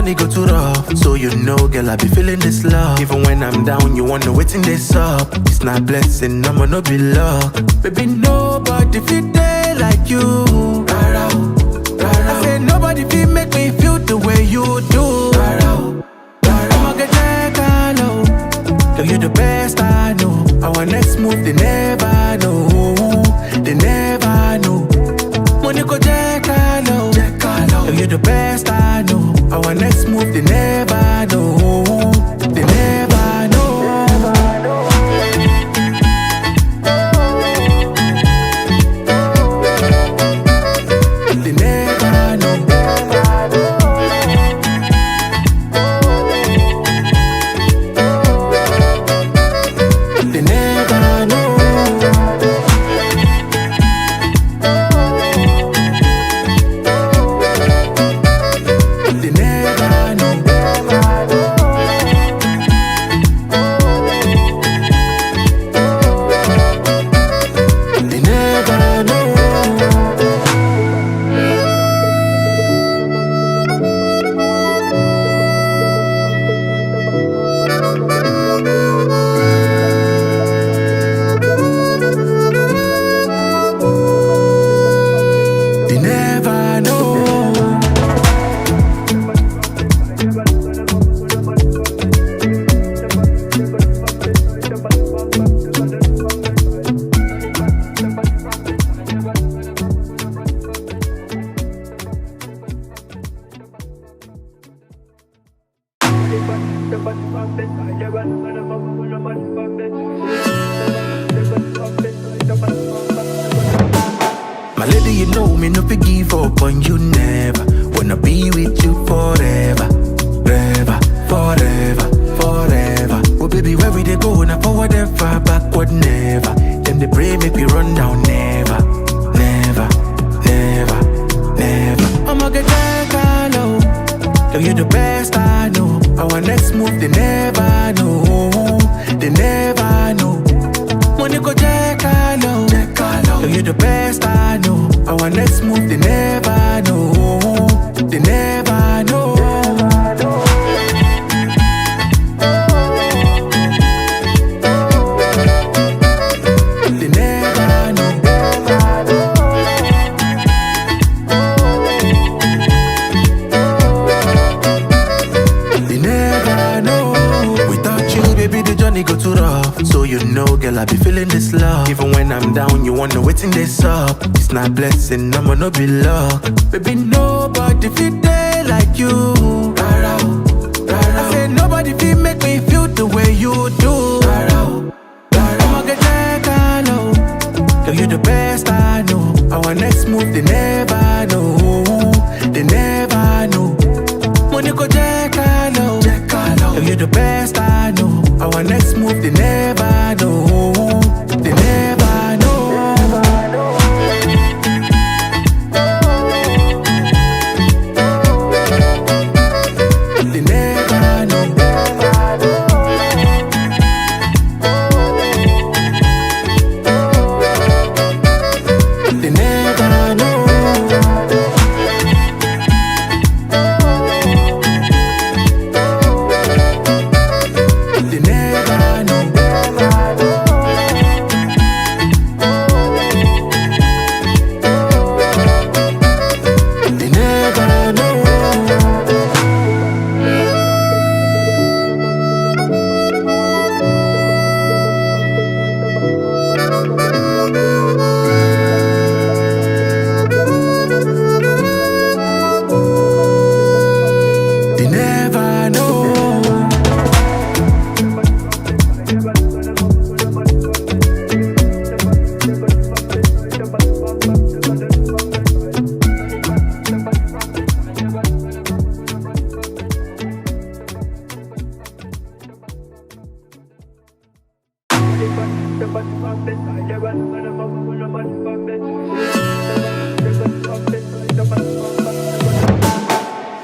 journey go too rough. So you know, girl, I be feeling this love. Even when I'm down, you wanna waiting this up. It's not blessing, I'ma no be luck. Baby, nobody feel day like you. I said nobody feel make me feel the way you do. I'ma get that low. Girl, you the best I know. Our next move, they never know. They never know. When you go check low. Girl, you the best I know. Our next move, they never know. They never know. They never know. They never know. My lady, you know me no fit give up on you never. Wanna be with you forever, forever, forever, forever. Oh baby, where we dey go? Now forward and far, backward never. Them they pray make we run down never, never, never, never. I'ma get that low. Girl, you the best I know. Our next move, they never know. They never know. When you go check low. Girl, you the best I know. Our next move, they never know. They never know. They never know. They never know. Without you, baby, the journey go too rough. So you know, girl, I be feeling this love. Even when I'm down, you wanna waiting this up. It's not blessing, I'ma no be luck. Baby, nobody feel day like you. I said nobody feel make me feel the way you do. I'ma get that low. Girl, you the best I know. Our next move, they never know. They never know. When you go check low. Girl, you the best I know. Our next move, they never know. They never know. They never know. They never know. They never know. They never know. They never know.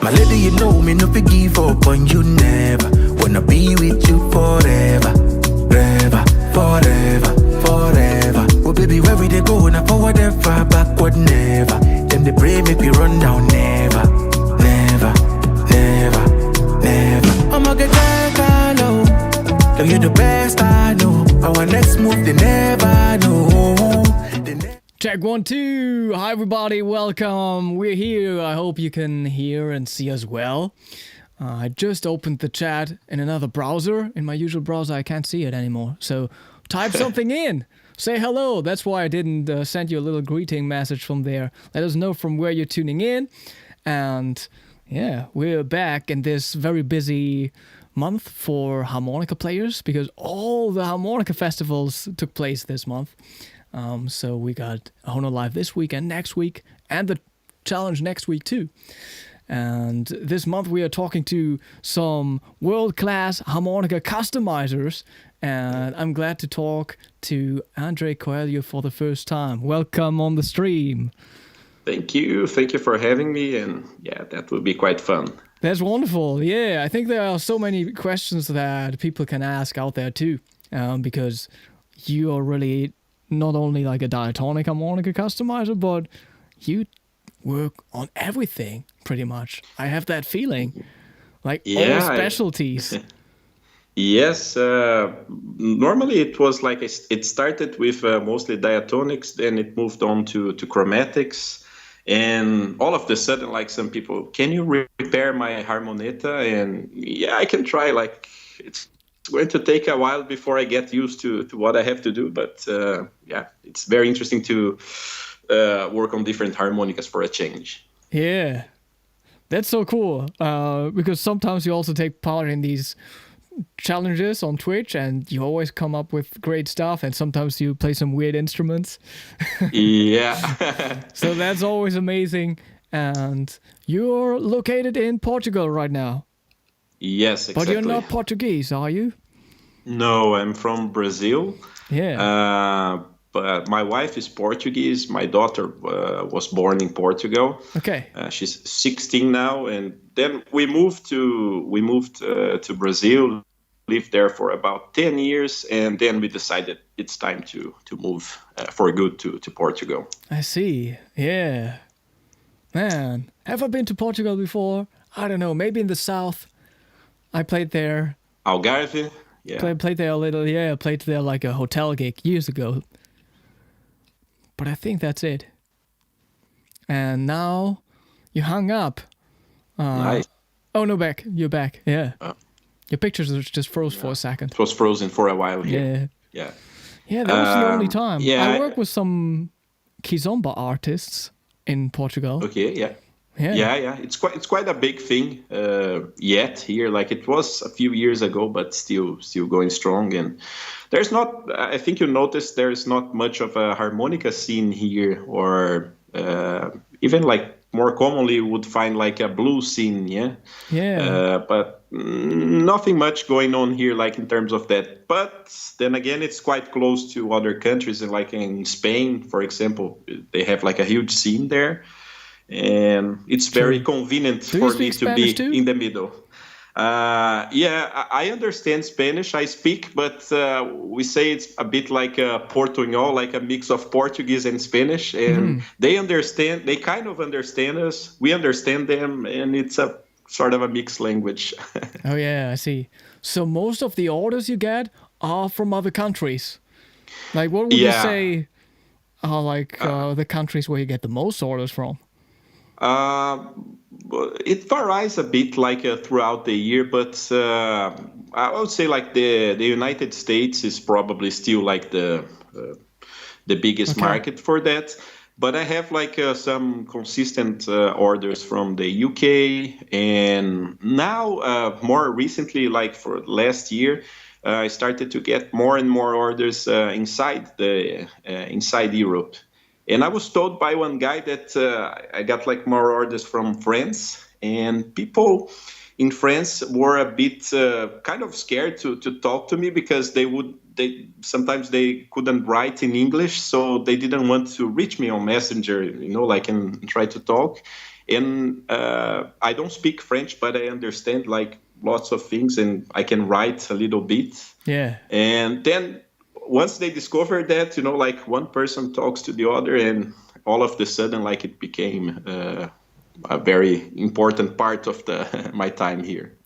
My lady, you know me no fit give up on you never. Wanna be with you forever, forever, forever, forever. Oh baby, where we dey go? Now forward and far, backward never. Them they pray make we run down never, never, never. Check 1, 2. Hi, everybody. Welcome. We're here. I hope you can hear and see us well. I just opened the chat in another browser. In my usual browser, I can't see it anymore. So type something in. Say hello. That's why I didn't send you a little greeting message from there. Let us know from where you're tuning in. And yeah, we're back in this very busy month for harmonica players because all the harmonica festivals took place this month. So we got Hohner Live this week and next week, and the challenge next week too. And this month we are talking to some world-class harmonica customizers, and I'm glad to talk to André Coelho for the first time. Welcome on the stream. Thank you for having me, and yeah, that will be quite fun. That's wonderful. Yeah, I think there are so many questions that people can ask out there too, because you are really not only like a diatonic harmonica customizer, but you work on everything pretty much. I have that feeling, like all specialties. Yes, normally it was like it started with mostly diatonics, then it moved on to chromatics, and all of a sudden, like some people, can you repair my harmonetta? And yeah, I can try. Like it's going to take a while before I get used to what I have to do, but yeah, it's very interesting to work on different harmonicas for a change. Yeah, that's so cool, because sometimes you also take part in these challenges on Twitch and you always come up with great stuff, and sometimes you play some weird instruments. Yeah. So that's always amazing. And you're located in Portugal right now. Yes, exactly. But you're not Portuguese, are you? No, I'm from Brazil. Yeah. But my wife is Portuguese. My daughter was born in Portugal. Okay. She's 16 now, and then we moved to Brazil, lived there for about 10 years, and then we decided it's time to move for good to Portugal. I see. Yeah. Man, have I been to Portugal before? I don't know. Maybe in the south. I played there. Algarve. Yeah. Played there a little. Yeah, I played there like a hotel gig years ago. But I think that's it. And now you hung up. Nice. Oh, no, back. You're back. Yeah. Your pictures just froze for a second. It was frozen for a while here. Yeah. Yeah, that was the only time. Yeah, I work with some kizomba artists in Portugal. Okay, yeah. Yeah. It's quite a big thing yet here. Like it was a few years ago, but still going strong. And there's not. I think you noticed there's not much of a harmonica scene here, or even like more commonly you would find like a blues scene. Yeah. But nothing much going on here, like in terms of that. But then again, it's quite close to other countries, and like in Spain, for example, they have like a huge scene there. And it's very convenient for me to be in the middle. Yeah, I understand Spanish. I speak, but we say it's a bit like a Portuñol, like a mix of Portuguese and Spanish. And they understand. They kind of understand us. We understand them, and it's a sort of a mixed language. Oh yeah, I see. So most of the orders you get are from other countries. Like, what would you say are the countries where you get the most orders from? It varies a bit like throughout the year, but I would say like the United States is probably still like the biggest market for that. But I have like some consistent orders from the UK, and now more recently, like for last year, I started to get more and more orders inside Europe. And I was told by one guy that I got like more orders from France, and people in France were a bit kind of scared to talk to me because they sometimes they couldn't write in English, so they didn't want to reach me on Messenger, like and try to talk. And I don't speak French, but I understand like lots of things, and I can write a little bit. Yeah. And then once they discovered that, like one person talks to the other, and all of a sudden, like it became a very important part of my time here.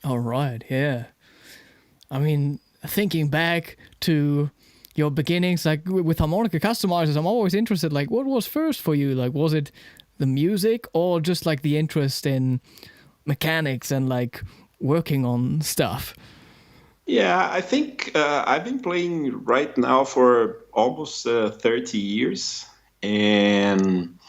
All right, yeah. I mean, thinking back to your beginnings, like with harmonica customizers, I'm always interested, like what was first for you? Like was it the music or just like the interest in mechanics and like working on stuff? Yeah, I think I've been playing right now for almost 30 years. And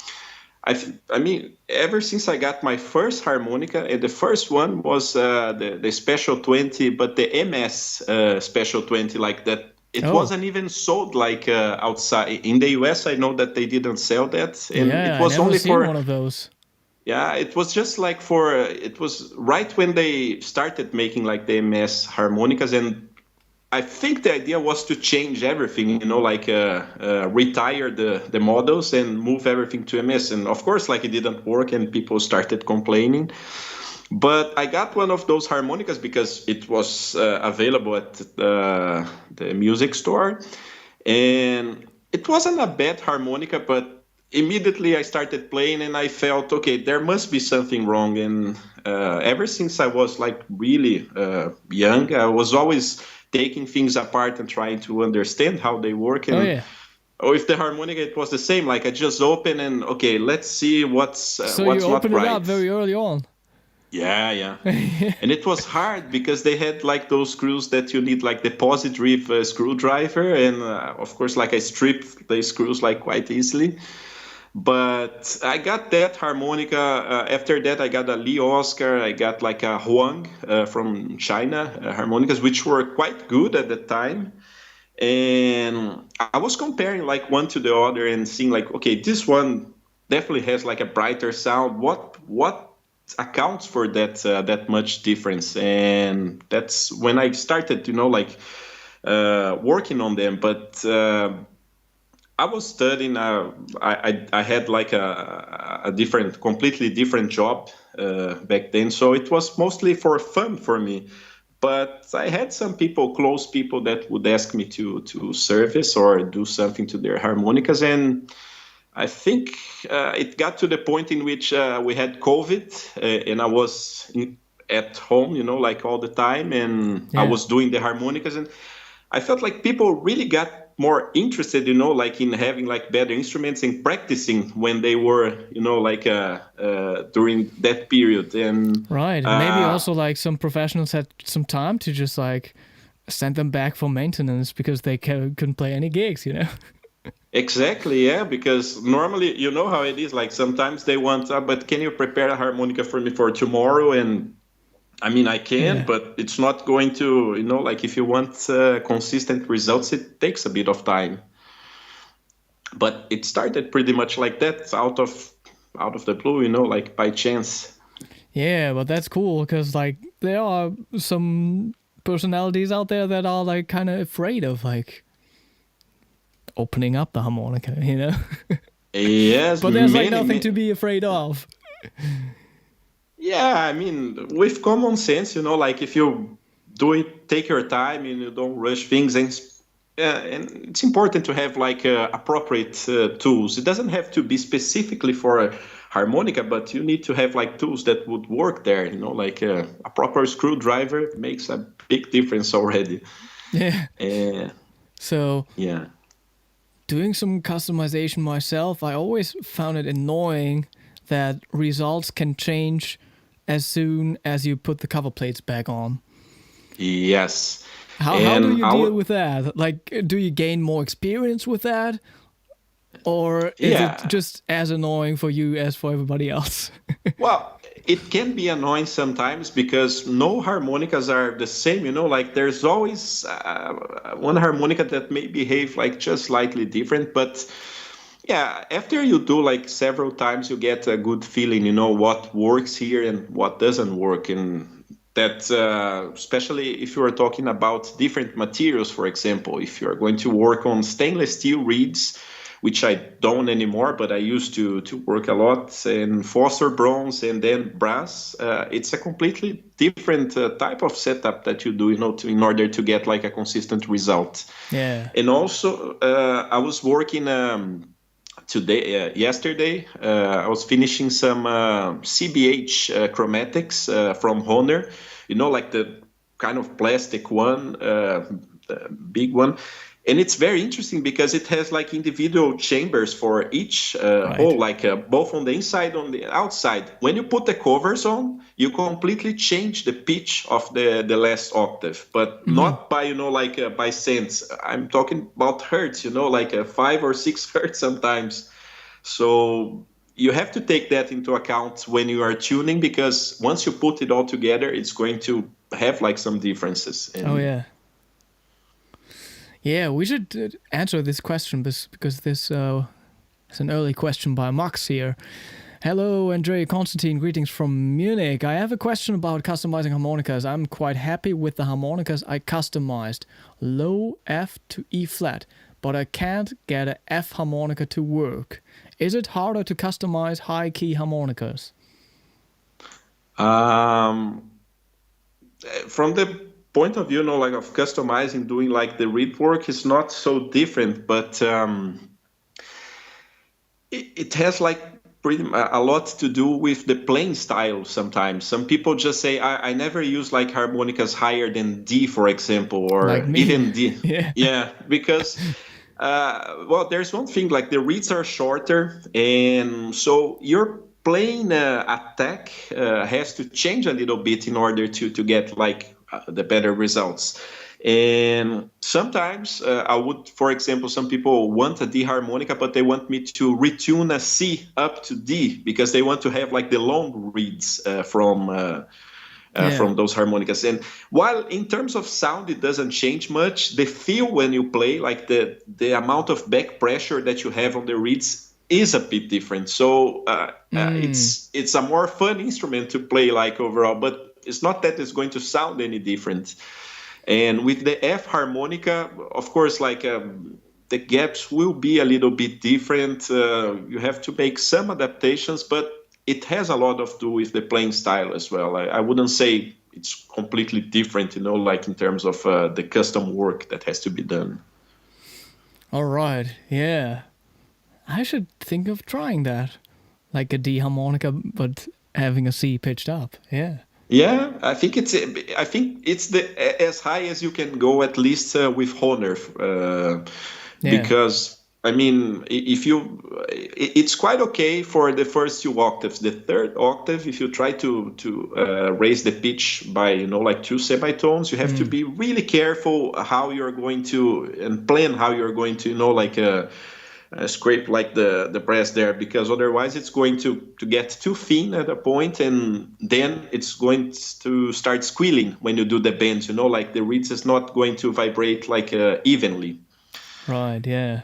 I mean, ever since I got my first harmonica, and the first one was the Special 20, but the MS Special 20, like that. It wasn't even sold like outside. In the US, I know that they didn't sell that. And Yeah, it was I never only seen for one of those. Yeah, it was just like it was right when they started making like the MS harmonicas, and I think the idea was to change everything, like retire the models and move everything to MS. And of course, like it didn't work and people started complaining. But I got one of those harmonicas because it was available at the music store. And it wasn't a bad harmonica, but immediately I started playing and I felt, okay, there must be something wrong. And ever since I was like really young, I was always taking things apart and trying to understand how they work. And with the harmonica, it was the same. Like I just open and, okay, let's see what's So what's you not opened right. it up very early on. Yeah. And it was hard because they had like those screws that you need like the positive screwdriver. And of course, like I stripped the screws like quite easily. But I got that harmonica. After that, I got a Lee Oscar. I got like a Huang from China harmonicas, which were quite good at the time. And I was comparing like one to the other and seeing like, okay, this one definitely has like a brighter sound. What accounts for that much difference? And that's when I started, like working on them. But I was studying. I had like a completely different job back then, so it was mostly for fun for me. But I had some close people that would ask me to service or do something to their harmonicas, and I think it got to the point in which we had COVID, and I was at home, like all the time, and I was doing the harmonicas, and I felt like people really got more interested, like in having like better instruments and practicing when they were, like during that period. And right, maybe also like some professionals had some time to just like send them back for maintenance because they couldn't play any gigs, Exactly, yeah, because normally, you know how it is, like sometimes they want, but can you prepare a harmonica for me for tomorrow? And I mean, I can, but it's not going to, like if you want consistent results, it takes a bit of time. But it started pretty much like that, out of the blue, like by chance. Yeah, but that's cool because like there are some personalities out there that are like kind of afraid of like opening up the harmonica, Yes, but there's like nothing to be afraid of. Yeah, I mean, with common sense, like if you do it, take your time and you don't rush things, and it's important to have like appropriate tools. It doesn't have to be specifically for a harmonica, but you need to have like tools that would work there. Like a proper screwdriver makes a big difference already. Yeah. So yeah, doing some customization myself, I always found it annoying that results can change as soon as you put the cover plates back on. Yes. How do you deal with that? Like, do you gain more experience with that? Or is it just as annoying for you as for everybody else? Well, it can be annoying sometimes because no harmonicas are the same, like there's always one harmonica that may behave like just slightly different, but yeah, after you do like several times, you get a good feeling, what works here and what doesn't work. And that, especially if you are talking about different materials, for example, if you're going to work on stainless steel reeds, which I don't anymore, but I used to work a lot, and phosphor bronze and then brass, it's a completely different type of setup that you do, in order to get like a consistent result. Yeah. And also, I was working yesterday, I was finishing some CBH chromatics from Hohner, like the kind of plastic one, the big one. And it's very interesting because it has like individual chambers for each hole, like both on the inside, on the outside. When you put the covers on, you completely change the pitch of the last octave, but not by, like by cents. I'm talking about hertz, like 5 or 6 hertz sometimes. So you have to take that into account when you are tuning, because once you put it all together, it's going to have like some differences. And Yeah, we should answer this question because this is an early question by Max here. Hello, André, Konstantin, greetings from Munich. I have a question about customizing harmonicas. I'm quite happy with the harmonicas I customized. Low F to E flat, but I can't get a F harmonica to work. Is it harder to customize high key harmonicas? From the point of view, like of customizing, doing like the reed work is not so different, but it has like a lot to do with the playing style. Sometimes some people just say, I never use like harmonicas higher than D, for example, or Like me. even D. Yeah, Because well, there's one thing, like the reeds are shorter, and so your playing attack has to change a little bit in order to get like the better results. And sometimes I would, for example, some people want a D harmonica, but they want me to retune a C up to D because they want to have like the long reeds from those harmonicas. And while in terms of sound, it doesn't change much, the feel when you play, like the amount of back pressure that you have on the reeds is a bit different. So it's a more fun instrument to play like overall, but it's not that it's going to sound any different. And with the F harmonica, of course, like the gaps will be a little bit different. You have to make some adaptations, but it has a lot of do with the playing style as well. I wouldn't say it's completely different, like in terms of the custom work that has to be done. All right, yeah. I should think of trying that. Like a D harmonica, but having a C pitched up, yeah. Yeah, I think it's the as high as you can go, at least with Hohner, because I mean, it's quite okay for the first 2 octaves. The third octave, if you try to raise the pitch by like 2 semitones, you have to be really careful how you're going to and plan how you're going to like scrape like the brass there, because otherwise it's going to get too thin at a point, and then it's going to start squealing when you do the bends, like the reeds is not going to vibrate like evenly. Right, yeah.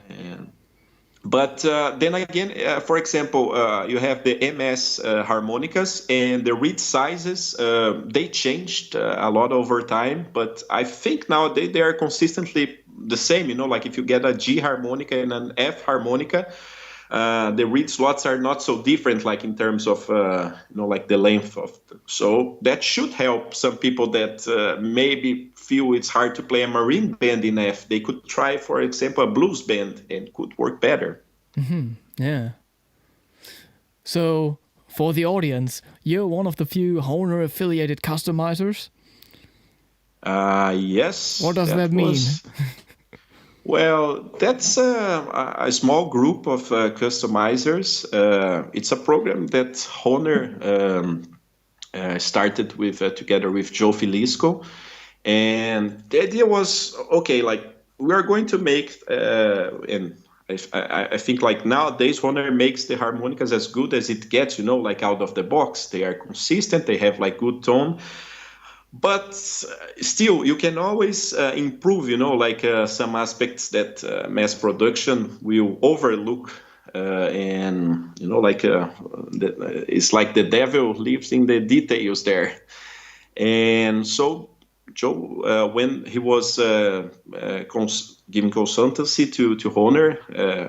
But then again, for example, you have the MS harmonicas, and the reed sizes, they changed a lot over time, but I think nowadays they are consistently the same, like if you get a G harmonica and an F harmonica, the reed slots are not so different, like in terms of, like the length of so that should help some people that maybe feel it's hard to play a marine band in F. They could try, for example, a blues band and could work better. Yeah. So, for the audience, you're one of the few Hohner affiliated customizers? Yes. What does that mean? Well, that's a small group of customizers. It's a program that Hohner started with together with Joe Filisco, and the idea was, okay, like we are going to make, and I think like nowadays Hohner makes the harmonicas as good as it gets, like out of the box. They are consistent, they have like good tone. But still, you can always improve, like some aspects that mass production will overlook. And, like it's like the devil lives in the details there. And so Joe, when he was giving consultancy to Hohner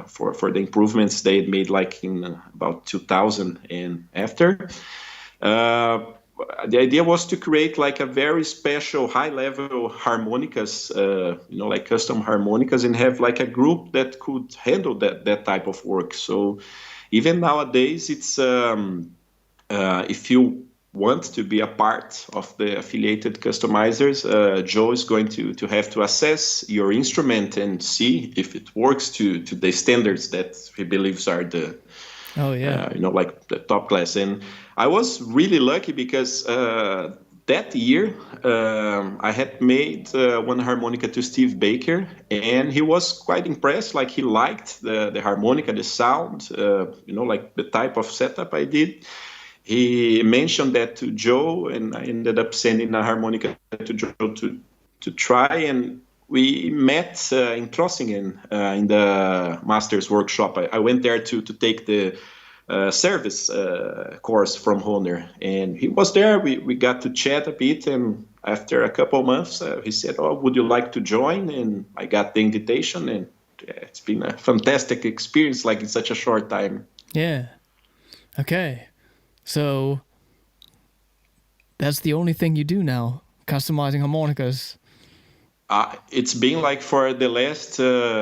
for the improvements they had made like in about 2000 and after, the idea was to create like a very special high-level harmonicas, like custom harmonicas, and have like a group that could handle that type of work. So even nowadays, it's if you want to be a part of the affiliated customizers, Joe is going to have to assess your instrument and see if it works to the standards that he believes are the like the top class. And I was really lucky because that year I had made one harmonica to Steve Baker, and he was quite impressed. Like, he liked the harmonica, the sound, like the type of setup I did. He mentioned that to Joe, and I ended up sending a harmonica to Joe to try. And we met in Trossingen in the master's workshop. I went there to take the service course from Hohner, and he was there. We got to chat a bit, and after a couple of months, he said, "Oh, would you like to join?" And I got the invitation, and it's been a fantastic experience, like in such a short time. Yeah. Okay. So that's the only thing you do now, customizing harmonicas. It's been like for the last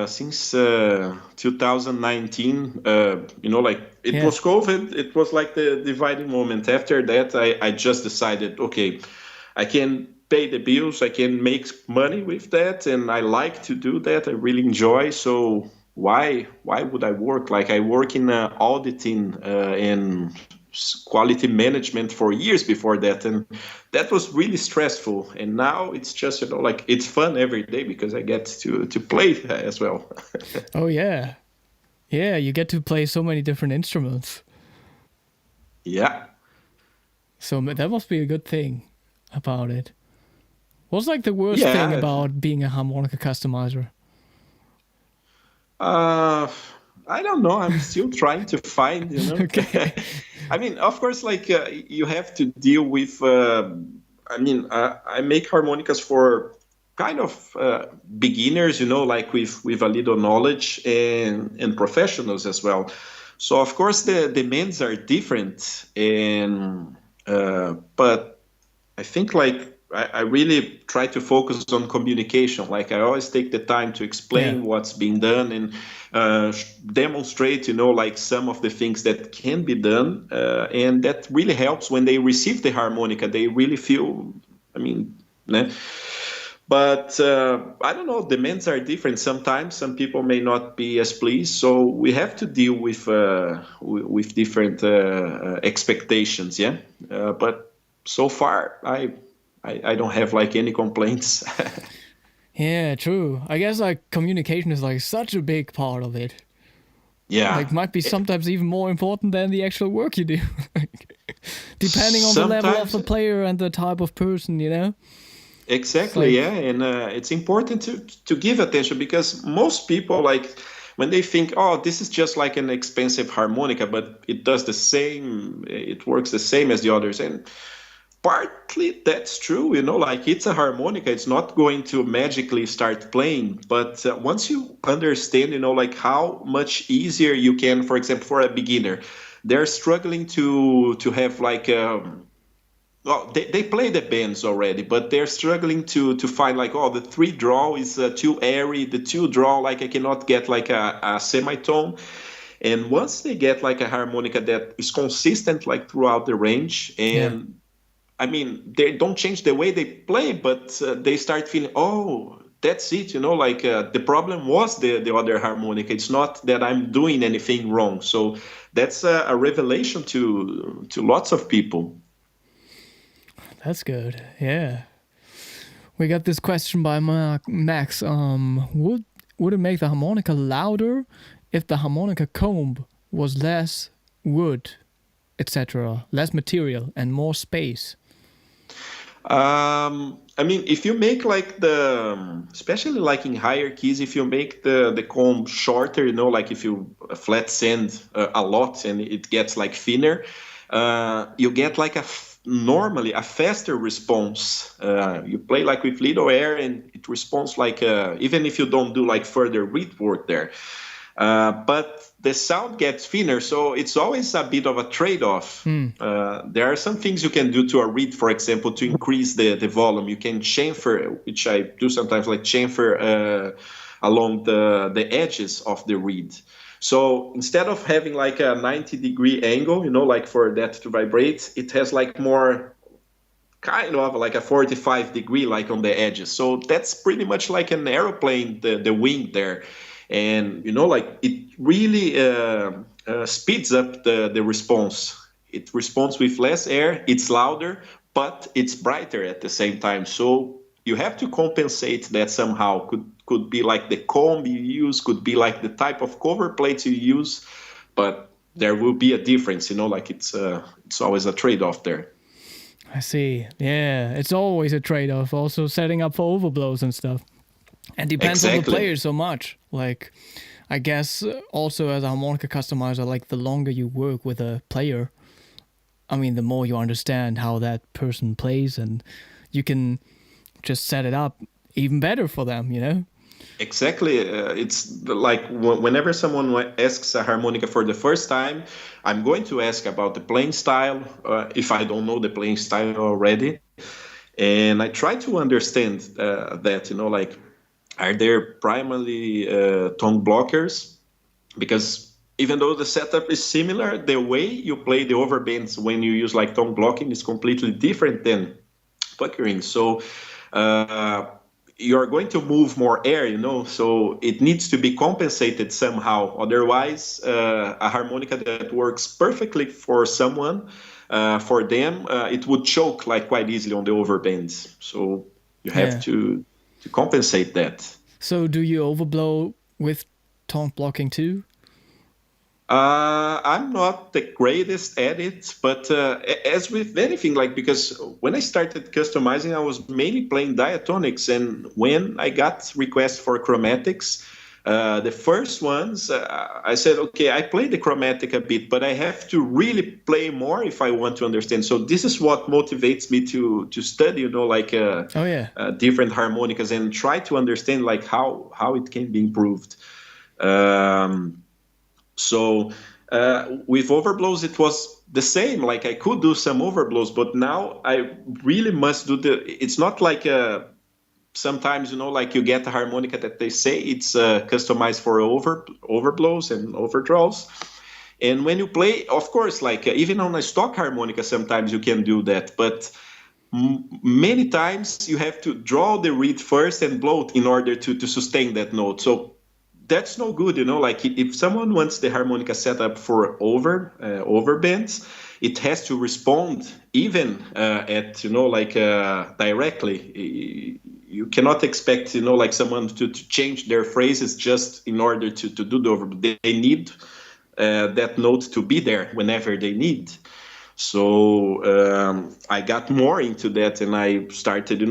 since 2019. Like it was COVID. It was like the dividing moment. After that, I just decided, okay, I can pay the bills. I can make money with that, and I like to do that. I really enjoy. So why would I work? Like, I work in auditing and quality management for years before that, and that was really stressful. And now it's just like it's fun every day because I get to play as well. Oh yeah, you get to play so many different instruments. Yeah, so that must be a good thing about it. What's like the worst thing about being a harmonica customizer? I don't know. I'm still trying to find, Okay. I mean, of course, like you have to deal with, I make harmonicas for kind of beginners, like with a little knowledge, and professionals as well. So, of course, the demands are different. And but I think, like, I really try to focus on communication. Like, I always take the time to explain what's being done and demonstrate, like some of the things that can be done. And that really helps when they receive the harmonica. They really feel, But I don't know, demands are different. Sometimes some people may not be as pleased. So we have to deal with different expectations, but so far, I don't have like any complaints. Yeah, true. I guess like communication is like such a big part of it. Yeah. Like, might be sometimes even more important than the actual work you do. Depending on the level of the player and the type of person, Exactly, and it's important to give attention, because most people, like, when they think, oh, this is just like an expensive harmonica, but it does the same, it works the same as the others. And partly that's true, like, it's a harmonica. It's not going to magically start playing. But once you understand, like, how much easier you can, for example, for a beginner, they're struggling to have like well, they play the bands already, but they're struggling to find like, oh, the 3 draw is too airy, the 2 draw, like, I cannot get like a semitone. And once they get like a harmonica that is consistent like throughout the range, and they don't change the way they play, but they start feeling, oh, that's it, like the problem was the other harmonica. It's not that I'm doing anything wrong. So that's a revelation to lots of people. That's good. Yeah. We got this question by Max. Would it make the harmonica louder if the harmonica comb was less wood, etc., less material and more space? If you make like especially like in higher keys, if you make the comb shorter, like if you flat sand a lot and it gets like thinner, you get like normally a faster response. You play like with little air and it responds like even if you don't do like further reed work there. But the sound gets thinner, so it's always a bit of a trade-off. There are some things you can do to a reed, for example, to increase the volume. You can chamfer, which I do sometimes, like chamfer along the edges of the reed. So instead of having like a 90-degree angle, like for that to vibrate, it has like more kind of like a 45-degree, like on the edges. So that's pretty much like an aeroplane, the wing there. And, like it really speeds up the response. It responds with less air, it's louder, but it's brighter at the same time. So you have to compensate that somehow. Could be like the comb you use, could be like the type of cover plates you use, but there will be a difference, like it's always a trade-off there. I see. Yeah, it's always a trade-off. Also setting up for overblows and stuff. And depends on the player so much. Like, I guess also as a harmonica customizer, like the longer you work with a player, I mean, the more you understand how that person plays, and you can just set it up even better for them, Exactly. It's like whenever someone asks a harmonica for the first time, I'm going to ask about the playing style, if I don't know the playing style already. And I try to understand that, like, are there primarily tone blockers? Because even though the setup is similar, the way you play the overbands when you use like tone blocking is completely different than puckering. So you're going to move more air, so it needs to be compensated somehow. Otherwise, a harmonica that works perfectly for someone, for them, it would choke like quite easily on the overbands. So you have to compensate that. So do you overblow with tone blocking too? I'm not the greatest at it, but as with anything, like, because when I started customizing, I was mainly playing diatonics, and when I got requests for chromatics, the first ones, I said, okay, I play the chromatic a bit, but I have to really play more if I want to understand. So this is what motivates me to study, different harmonicas and try to understand like how it can be improved. So with overblows, it was the same. Like I could do some overblows, but now I really must do it's not like sometimes, like you get a harmonica that they say it's customized for overblows and overdraws. And when you play, of course, like even on a stock harmonica, sometimes you can do that. But many times you have to draw the reed first and blow it in order to sustain that note. So that's no good, like if someone wants the harmonica set up for overbands, it has to respond even at, directly. You cannot expect, like someone to change their phrases just in order to do the overband. They need that note to be there whenever they need. So I got more into that, and I started,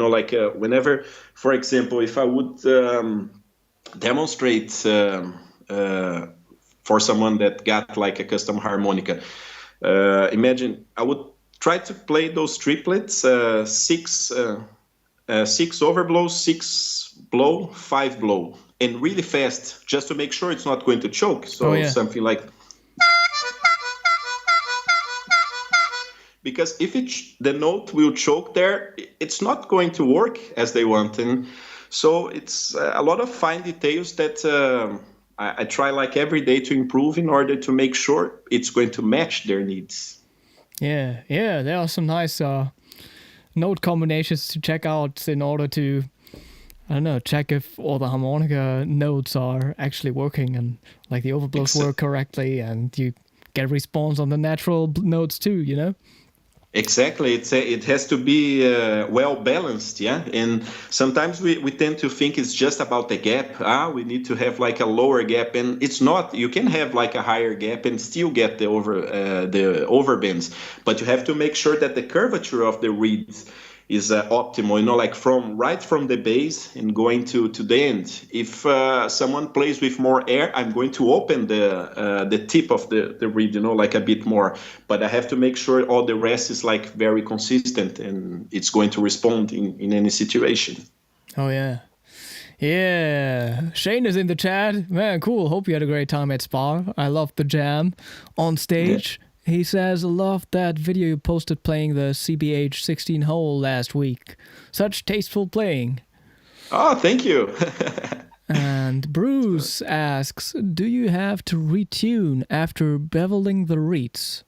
whenever, for example, if I would demonstrate for someone that got like a custom harmonica. Imagine I would try to play those triplets, 6 overblows, 6 blow, 5 blow, and really fast, just to make sure it's not going to choke. So something like, because if the note will choke there, it's not going to work as they want. And so it's a lot of fine details that I try like every day to improve in order to make sure it's going to match their needs. Yeah, there are some nice note combinations to check out in order to, I don't know, check if all the harmonica notes are actually working and like the overblows work correctly, and you get a response on the natural notes too, Exactly. It has to be well balanced, yeah. And sometimes we tend to think it's just about the gap. We need to have like a lower gap, and it's not. You can have like a higher gap and still get the overbends, but you have to make sure that the curvature of the reed is optimal, like right from the base and going to the end. If someone plays with more air, I'm going to open the tip of the reed, like a bit more. But I have to make sure all the rest is like very consistent and it's going to respond in any situation. Oh, yeah. Yeah. Shane is in the chat. Man, cool. Hope you had a great time at Spa. I loved the jam on stage. Yeah. He says, I love that video you posted playing the CBH 16 hole last week. Such tasteful playing. Oh, thank you. And Bruce asks, do you have to retune after beveling the reeds?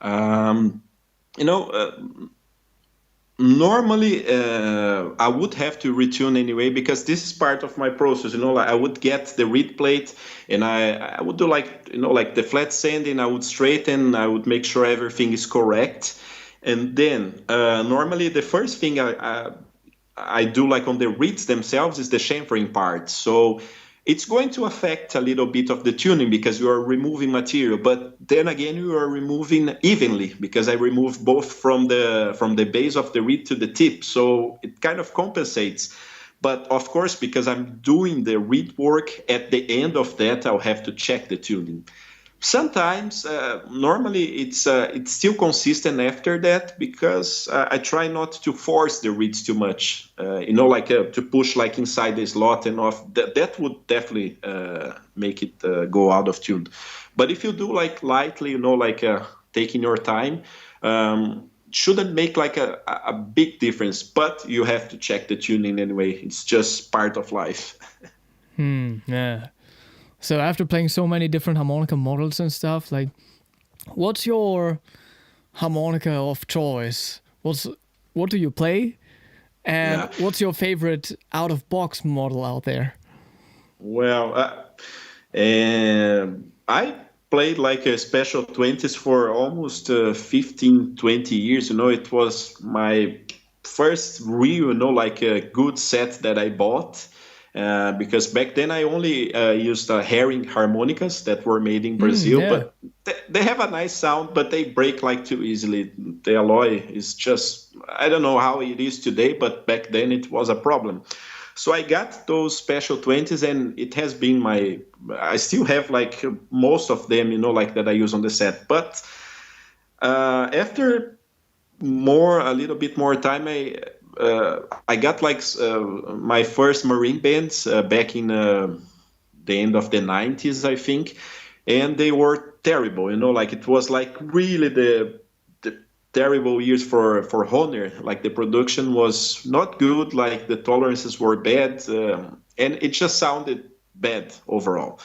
You know, normally I would have to retune anyway because this is part of my process. You know, like I would get the reed plate and I would do like, you know, like the flat sanding. I would straighten. I would make sure everything is correct. And then normally the first thing I do like on the reeds themselves is the chamfering part. So it's going to affect a little bit of the tuning because you are removing material, but then again you are removing evenly because I remove both from the base of the reed to the tip, so it kind of compensates. But of course, because I'm doing the reed work, at the end of that I'll have to check the tuning. Sometimes, normally it's still consistent after that because I try not to force the reeds too much. You know, like to push like inside the slot and off. That would definitely make it go out of tune. But if you do like lightly, you know, like taking your time, shouldn't make like a big difference. But you have to check the tuning anyway. It's just part of life. Yeah. So after playing so many different harmonica models and stuff, like, what's your harmonica of choice? What do you play? And what's your favorite out-of-box model out there? Well, I played like a special 20s for almost 15, 20 years. You know, it was my first real, you know, like a good set that I bought. Because back then I only used herring harmonicas that were made in Brazil, but they have a nice sound, but they break like too easily. The alloy is just, I don't know how it is today, but back then it was a problem. So I got those special 20s and it has been I still have like most of them, you know, like that I use on the set. But after a little bit more time, I got like my first marine bands back in the end of the 90s, I think, and they were terrible. You know, like it was like really the terrible years for Hohner. Like the production was not good, like the tolerances were bad, and it just sounded bad overall.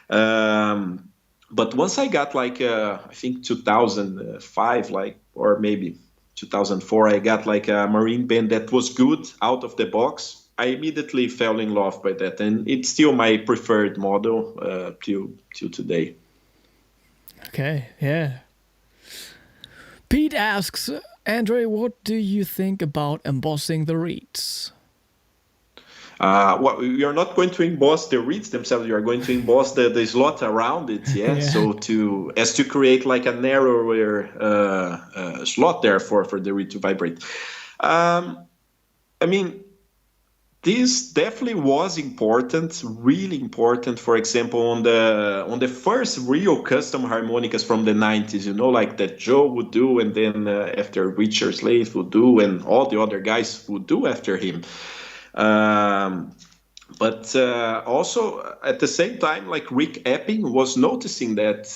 But once I got like I think 2005, like, or maybe 2004, I got like a marine band that was good out of the box. I immediately fell in love by that, and it's still my preferred model till today. Okay, yeah. Pete asks, Andre, what do you think about embossing the reeds? Well, you're not going to emboss the reeds themselves. You are going to emboss the slot around it, yeah. So to create like a narrower slot there for the reed to vibrate. I mean, this definitely was important, really important. For example, on the first real custom harmonicas from the 90s, you know, like that Joe would do, and then after Richard Slade would do, and all the other guys would do after him. But also at the same time, like Rick Epping was noticing that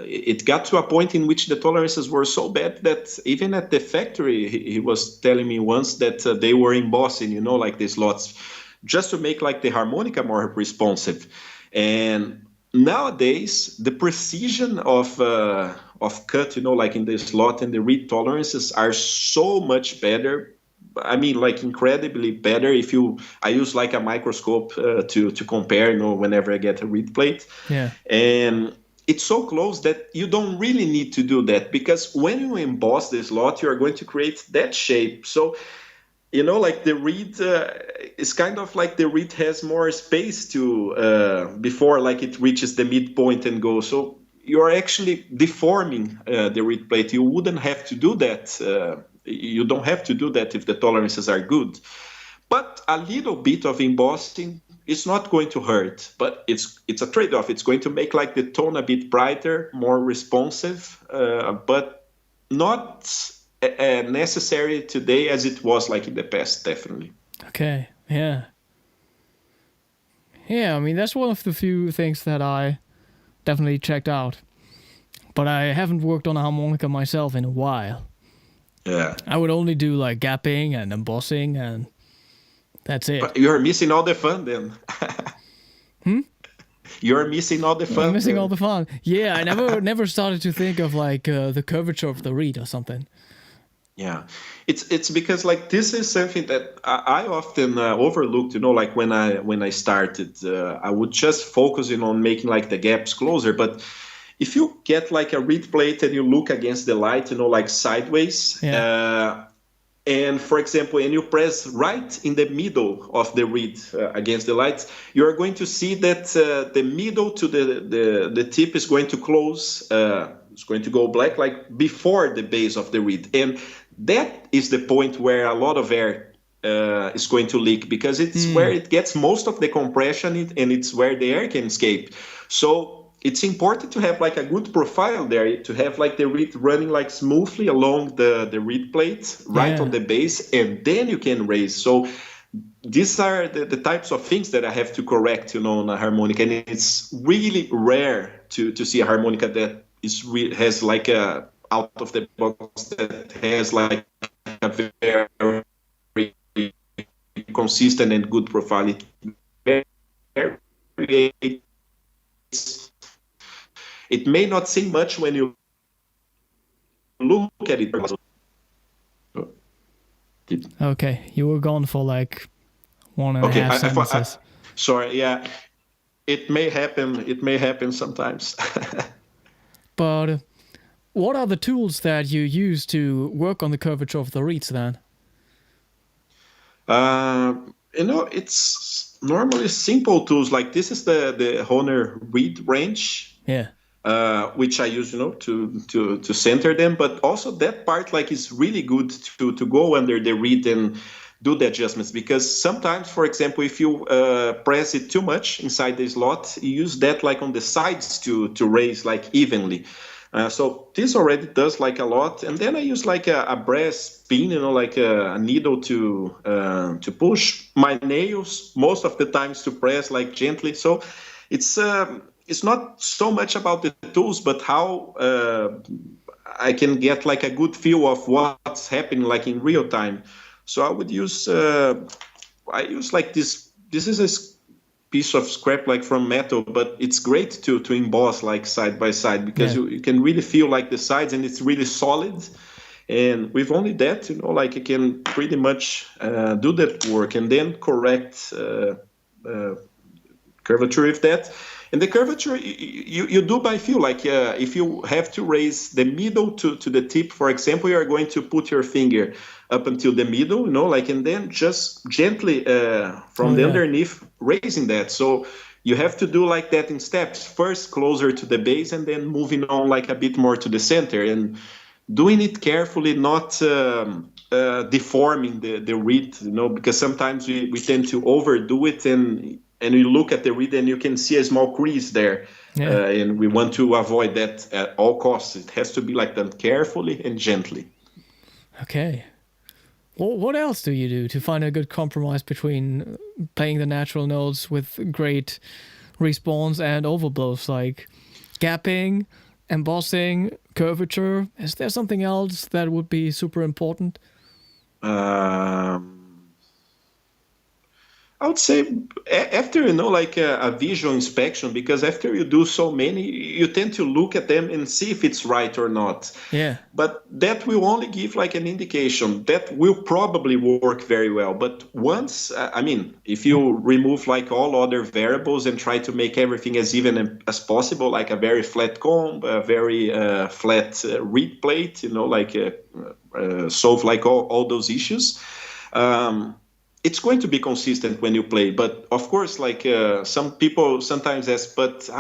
it got to a point in which the tolerances were so bad that even at the factory, he was telling me once that they were embossing, you know, like these lots, just to make like the harmonica more responsive. And nowadays, the precision of cut, you know, like in the slot and the reed tolerances are so much better. I mean, like incredibly better. I use like a microscope to compare, you know, whenever I get a reed plate. Yeah. And it's so close that you don't really need to do that, because when you emboss the slot, you are going to create that shape. So, you know, like the reed is kind of like the reed has more space to before like it reaches the midpoint and goes. So you're actually deforming the reed plate. You wouldn't have to do that. You don't have to do that if the tolerances are good. But a little bit of embossing is not going to hurt. But it's a trade-off. It's going to make like the tone a bit brighter, more responsive, but not necessary today as it was like in the past, definitely. Okay, yeah. Yeah, I mean, that's one of the few things that I definitely checked out. But I haven't worked on a harmonica myself in a while. Yeah. I would only do like gapping and embossing and That's it. But you're missing all the fun then. You're missing all the fun. I'm missing then. all the fun. Yeah, I never started to think of like the curvature of the reed or something. Yeah, it's because like this is something that I often overlooked. Like when I started, I would just focus on making like the gaps closer. But if you get like a reed plate and you look against the light, like sideways, and for example, and you press right in the middle of the reed against the light, you are going to see that the middle to the tip is going to close. It's going to go black like before the base of the reed, and that is the point where a lot of air is going to leak, because it's where it gets most of the compression and it's where the air can escape. So it's important to have like a good profile there, to have like the reed running like smoothly along the reed plate right on the base, and then you can raise. So these are the types of things that I have to correct, on a harmonica, and it's really rare to see a harmonica that has like a out of the box that has like a very consistent and good profile. It may not seem much when you look at it. Okay, you were gone for like 1.5 sentences. Sorry, yeah. It may happen. It may happen sometimes. But what are the tools that you use to work on the curvature of the reeds then? It's normally simple tools. Like this is the Hohner reed range. Yeah. Which I use, to center them. But also that part, like, is really good to go under the reed and do the adjustments. Because sometimes, for example, if you press it too much inside the slot, you use that like on the sides to raise like evenly. So this already does like a lot. And then I use like a brass pin, like a needle to push. My nails most of the times to press like gently. So it's not so much about the tools, but how I can get like a good feel of what's happening like in real time. So I would use, I use like this. This is a piece of scrap like from metal, but it's great to emboss like side by side, because you can really feel like the sides, and it's really solid. And with only that, like you can pretty much do that work and then correct curvature with that. And the curvature you do by feel. Like if you have to raise the middle to the tip, for example, you are going to put your finger up until the middle, like, and then just gently from the underneath raising that. So you have to do like that in steps. First closer to the base, and then moving on like a bit more to the center, and doing it carefully, not deforming the reed, because sometimes we tend to overdo it, and you look at the reed and you can see a small crease there. And we want to avoid that at all costs. It has to be like done carefully and gently. Okay. Well, what else do you do to find a good compromise between playing the natural notes with great response and overblows, like gapping, embossing, curvature? Is there something else that would be super important? I would say after, like a visual inspection, because after you do so many, you tend to look at them and see if it's right or not. Yeah. But that will only give like an indication. That will probably work very well. But once, if you remove like all other variables and try to make everything as even as possible, like a very flat comb, a very flat reed plate, like solve like all those issues. It's going to be consistent when you play. But of course, like some people sometimes ask, but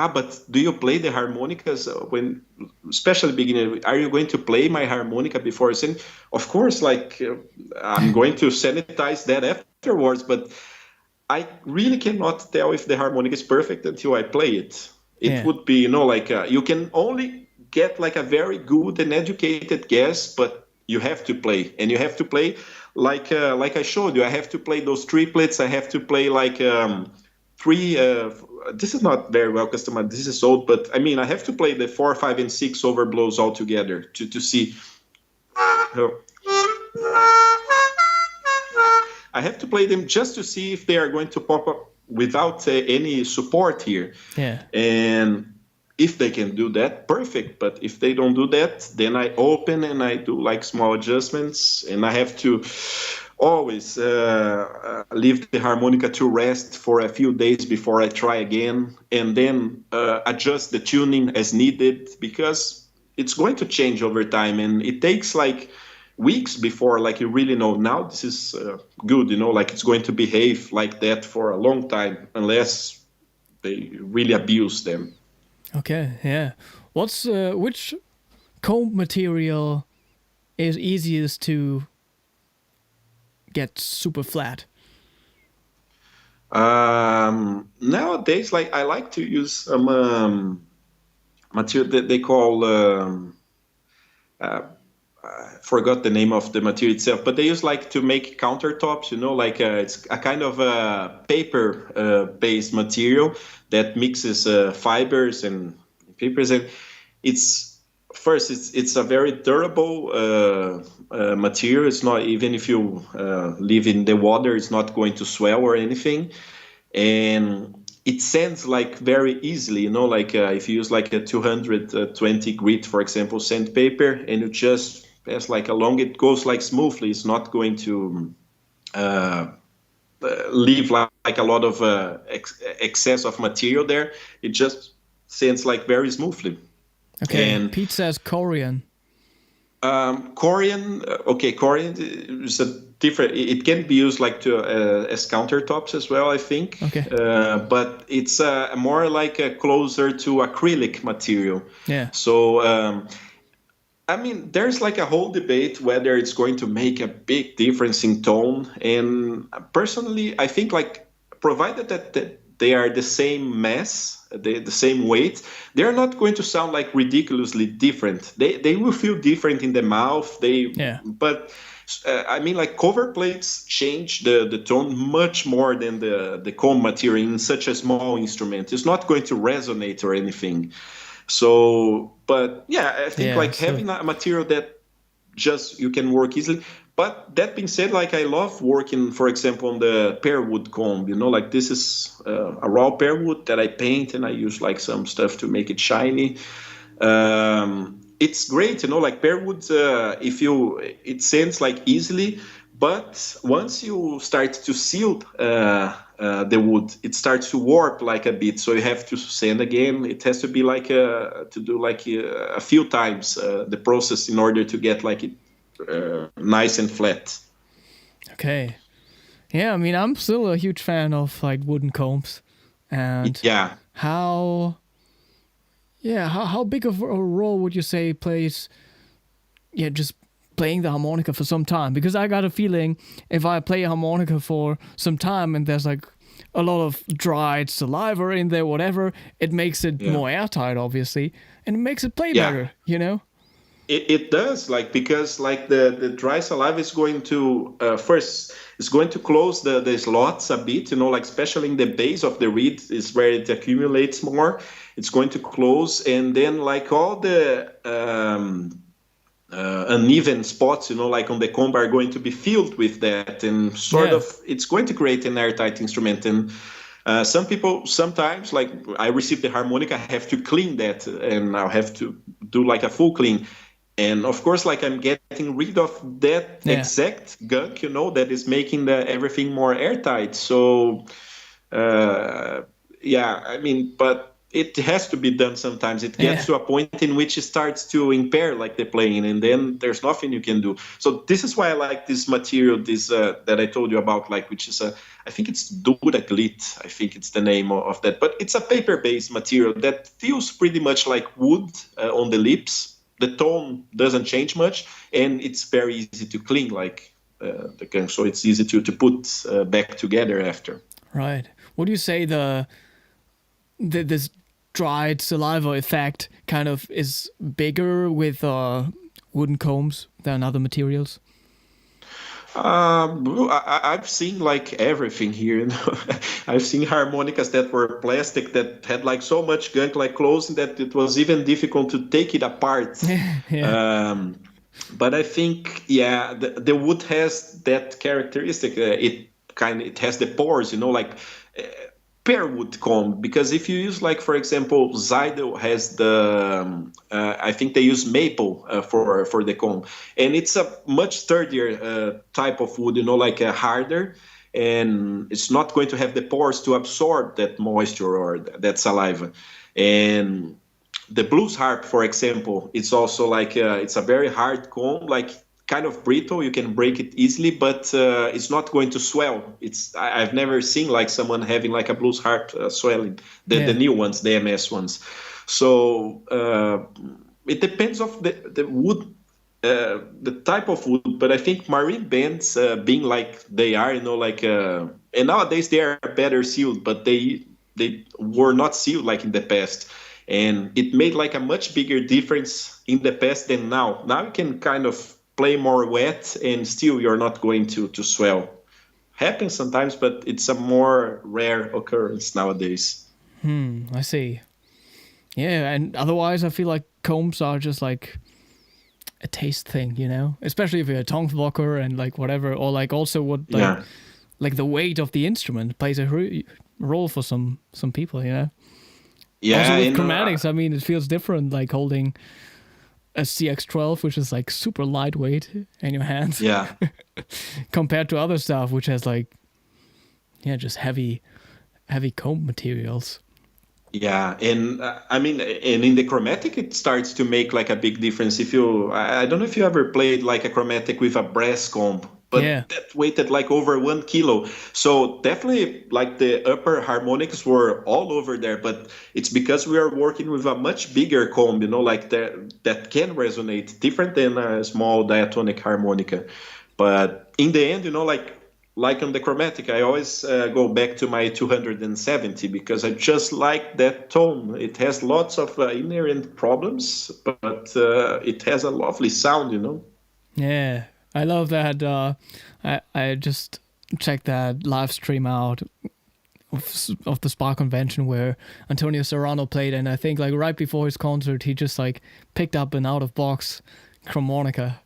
do you play the harmonicas when, especially beginner? Are you going to play my harmonica before singing? Of course, like I'm going to sanitize that afterwards. But I really cannot tell if the harmonica is perfect until I play it. It would be, like you can only get like a very good and educated guess, but you have to play, and you have to play. Like I showed you, I have to play those triplets. I have to play like three. This is not very well customized. This is old, but I have to play the 4, 5, and 6 overblows all together to see. I have to play them just to see if they are going to pop up without any support here. Yeah. And if they can do that, perfect. But if they don't do that, then I open and I do like small adjustments, and I have to always leave the harmonica to rest for a few days before I try again, and then adjust the tuning as needed, because it's going to change over time, and it takes like weeks before like you really know, now this is good, like it's going to behave like that for a long time, unless they really abuse them. Okay, yeah. What's which comb material is easiest to get super flat? Nowadays, like I like to use material that they call I forgot the name of the material itself, but they use like to make countertops, like it's a kind of a paper based material that mixes fibers and papers, and it's a very durable material. It's not, even if you leave in the water, it's not going to swell or anything, and it sands like very easily, like if you use like a 220 grit, for example, sandpaper, and you just pass like along, it goes like smoothly. It's not going to leave like a lot of excess of material there. It just sands like very smoothly. Okay, and Pete says Korean. Korean is a different. It can be used like to as countertops as well, I think. Okay. But it's more like closer to acrylic material. Yeah. So I mean, there's like a whole debate whether it's going to make a big difference in tone. And personally, I think like provided that they are the same mass, the same weight, they're not going to sound like ridiculously different. They will feel different in the mouth. But I mean, like cover plates change the tone much more than the comb material in such a small instrument. It's not going to resonate or anything. So, but yeah, I think having a material that just you can work easily. But that being said, like I love working, for example, on the pear wood comb. Like this is a raw pear wood that I paint, and I use like some stuff to make it shiny. It's great, like pear wood. It sands like easily, but once you start to seal the wood, it starts to warp like a bit. So you have to sand again. It has to be like to do like a few times the process in order to get like it nice and flat. Okay. Yeah, I mean, I'm still a huge fan of like wooden combs, and how big of a role would you say plays just playing the harmonica for some time? Because I got a feeling if I play a harmonica for some time and there's like a lot of dried saliva in there, whatever, it makes it more airtight, obviously, and it makes it play better, It does, like, because like the dry saliva is going to first it's going to close the slots a bit, like especially in the base of the reed is where it accumulates more. It's going to close, and then like all the uneven spots, like on the comb are going to be filled with that, and it's going to create an airtight instrument. And some people sometimes, like I receive the harmonica, I have to clean that, and I'll have to do like a full clean. And of course, like I'm getting rid of that exact gunk, that is making everything more airtight. So, I mean, but it has to be done sometimes. It gets to a point in which it starts to impair like the playing, and then there's nothing you can do. So this is why I like this material, that I told you about, like, which is I think it's Duraglit. I think it's the name of that. But it's a paper-based material that feels pretty much like wood on the lips. The tone doesn't change much, and it's very easy to clean, like the gun. So it's easy to put back together after. Right. Would you say this dried saliva effect kind of is bigger with wooden combs than other materials? I've seen like everything here. I've seen harmonicas that were plastic that had like so much gunk like closing that it was even difficult to take it apart. But I think, yeah, the wood has that characteristic. It has the pores, like pear wood comb. Because if you use, like, for example, Zydeco has I think they use maple for the comb, and it's a much sturdier type of wood, like a harder, and it's not going to have the pores to absorb that moisture or that saliva. And the blues harp, for example, it's also like it's a very hard comb, like kind of brittle. You can break it easily, but it's not going to swell. I've never seen like someone having like a blues harp swelling. The new ones, the MS ones. So it depends of the wood, the type of wood. But I think marine bands, being like they are, and nowadays they are better sealed, but they were not sealed like in the past. And it made like a much bigger difference in the past than now. Now you can kind of play more wet and still you're not going to swell. Happens sometimes, but it's a more rare occurrence nowadays. I see. Yeah, and otherwise I feel like combs are just like a taste thing, especially if you're a tongue blocker and like whatever, or like also what like the weight of the instrument plays a role for some people, Yeah, also with chromatics, I mean, it feels different, like holding a CX12, which is like super lightweight in your hands. Yeah. Compared to other stuff, which has like, just heavy comb materials. Yeah, and I mean, and in the chromatic, it starts to make like a big difference. I don't know if you ever played like a chromatic with a brass comb, but that weighted like over 1 kilo. So definitely like the upper harmonics were all over there, but it's because we are working with a much bigger comb, like that can resonate different than a small diatonic harmonica. But in the end, like on the chromatic, I always go back to my 270 because I just like that tone. It has lots of inherent problems, but it has a lovely sound, Yeah, I love that. I just checked that live stream out of the Spa convention where Antonio Serrano played, and I think like right before his concert, he just like picked up an out-of-box harmonica.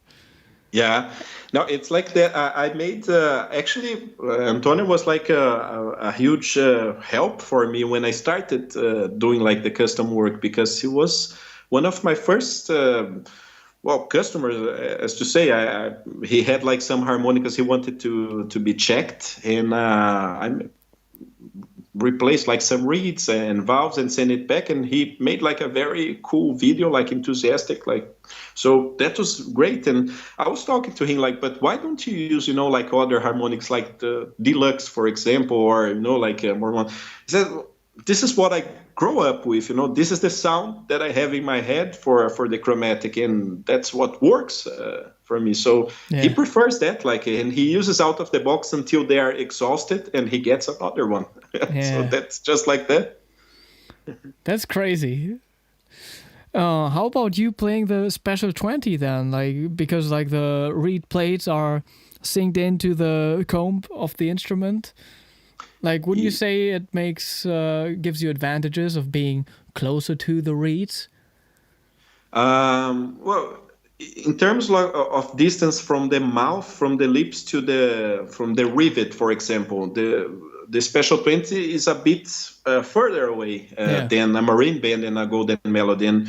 Yeah, no, it's like that. I made actually Antonio was like a huge help for me when I started doing like the custom work, because he was one of my first customers, as to say. He had like some harmonicas he wanted to be checked, and I replaced like some reeds and valves and sent it back, and he made like a very cool video, like enthusiastic, like. So that was great, and I was talking to him like, but why don't you use, like other harmonics, like the Deluxe, for example, or like more. He said, this is what I grew up with, this is the sound that I have in my head for the chromatic, and that's what works for me. So he prefers that, like, and he uses out of the box until they are exhausted, and he gets another one. So that's just like that. That's crazy. How about you playing the Special 20 then? Like, because like the reed plates are synced into the comb of the instrument. Like, wouldn't you say it gives you advantages of being closer to the reeds? Well, in terms of distance from the mouth, from the lips to from the rivet, for example, the Special 20 is a bit further away than a marine band and a golden melody. And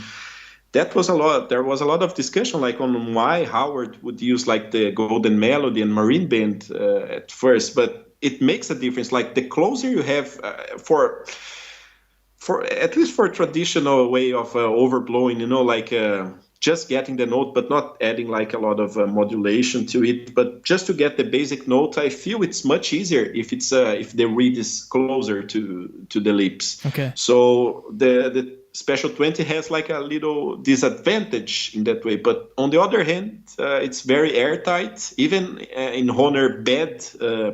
that was there was a lot of discussion like on why Howard would use like the golden melody and marine band at first, but it makes a difference. Like the closer you have for at least for a traditional way of overblowing, like just getting the note, but not adding like a lot of modulation to it, but just to get the basic note, I feel it's much easier if it's if the reed is closer to the lips. Okay. So the Special 20 has like a little disadvantage in that way, but on the other hand, it's very airtight. Even in Hohner bad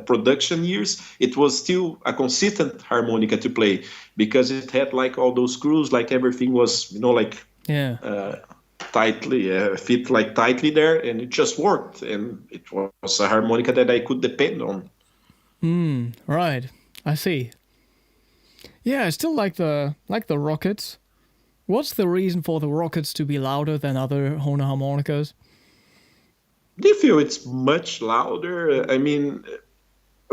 production years, it was still a consistent harmonica to play because it had like all those screws, like everything was, like tightly fit like tightly there, and it just worked, and it was a harmonica that I could depend on. Right, I see. Yeah, I still like the Rockets. What's the reason for the Rockets to be louder than other Hohner harmonicas? do you feel it's much louder? I mean,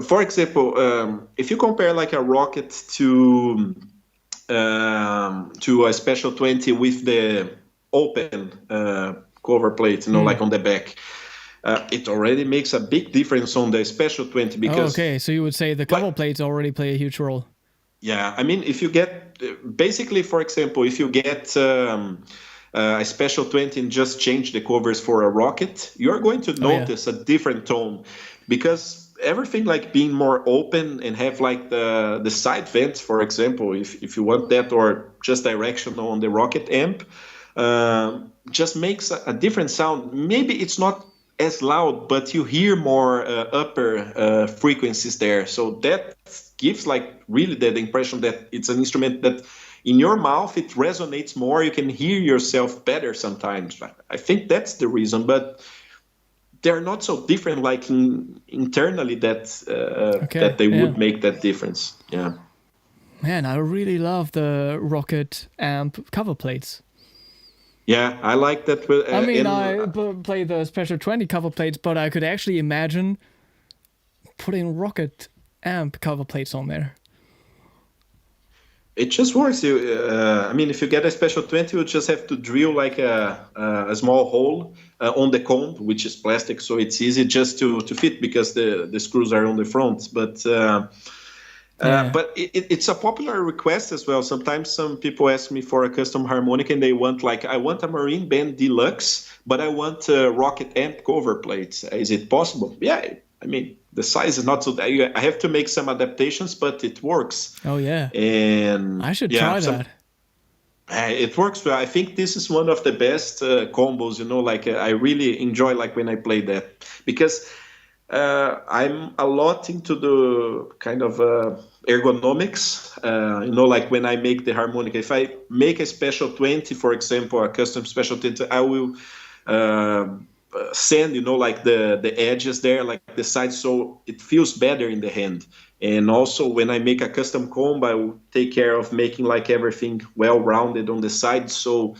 for example, if you compare like a Rocket to a Special 20 with the open cover plate, like on the back, it already makes a big difference on the Special 20 because... okay, so you would say the cover plates already play a huge role. Yeah, I mean, if you get... Basically, for example, if you get a Special 20 and just change the covers for a Rocket, you're going to notice a different tone because everything like being more open and have like the side vents, for example, if you want that, or just directional on the Rocket amp, just makes a different sound. Maybe it's not as loud, but you hear more upper frequencies there. So that gives like really that impression that it's an instrument that in your mouth it resonates more. You can hear yourself better sometimes. I think that's the reason, but they're not so different like internally that they would make that difference. Yeah. Man, I really love the Rocket amp cover plates. Yeah, I like that. I mean, I play the Special 20 cover plates, but I could actually imagine putting Rocket amp cover plates on there. It just works. I mean, if you get a Special 20, you just have to drill like a small hole on the comb, which is plastic, so it's easy just to fit because the screws are on the front. But it's a popular request as well. Sometimes some people ask me for a custom harmonica and they want like, I want a Marine Band Deluxe, but I want Rocket amp cover plates. Is it possible? Yeah, I mean, the size is not so... I have to make some adaptations, but it works. Oh, yeah. And I should try that. It works well. I think this is one of the best combos, like I really enjoy like when I play that. Because I'm a lot into the kind of ergonomics, like when I make the harmonica. If I make a Special 20, for example, a custom Special 20, I will... sand, like the edges there, like the sides, so it feels better in the hand. And also when I make a custom comb, I will take care of making like everything well rounded on the sides. So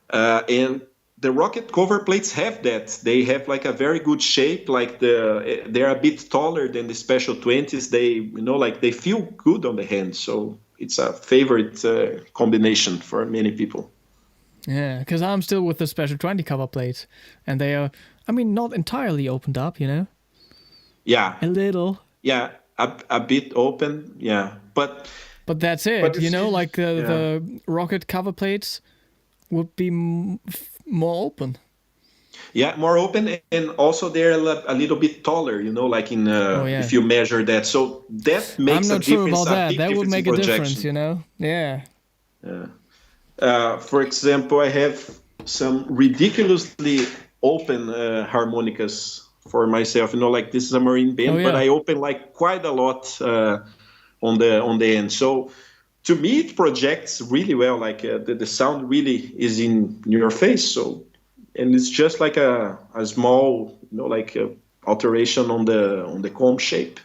and the Rocket cover plates have that. They have like a very good shape, like they're a bit taller than the Special 20s. They like they feel good on the hand, so it's a favorite combination for many people. Yeah, because I'm still with the Special 20 cover plates, and they are, I mean, not entirely opened up, Yeah. A little. Yeah, a bit open, yeah. But that's it, like the Rocket cover plates would be more open. Yeah, more open, and also they're a little bit taller, like in if you measure that. So that makes a difference. I'm not sure about that. That would make a difference, Yeah. Yeah. For example, I have some ridiculously open harmonicas for myself. Like this is a Marine Band, but I open like quite a lot on the end. So to me, it projects really well. Like the sound really is in your face. So, and it's just like a small, like alteration on the comb shape.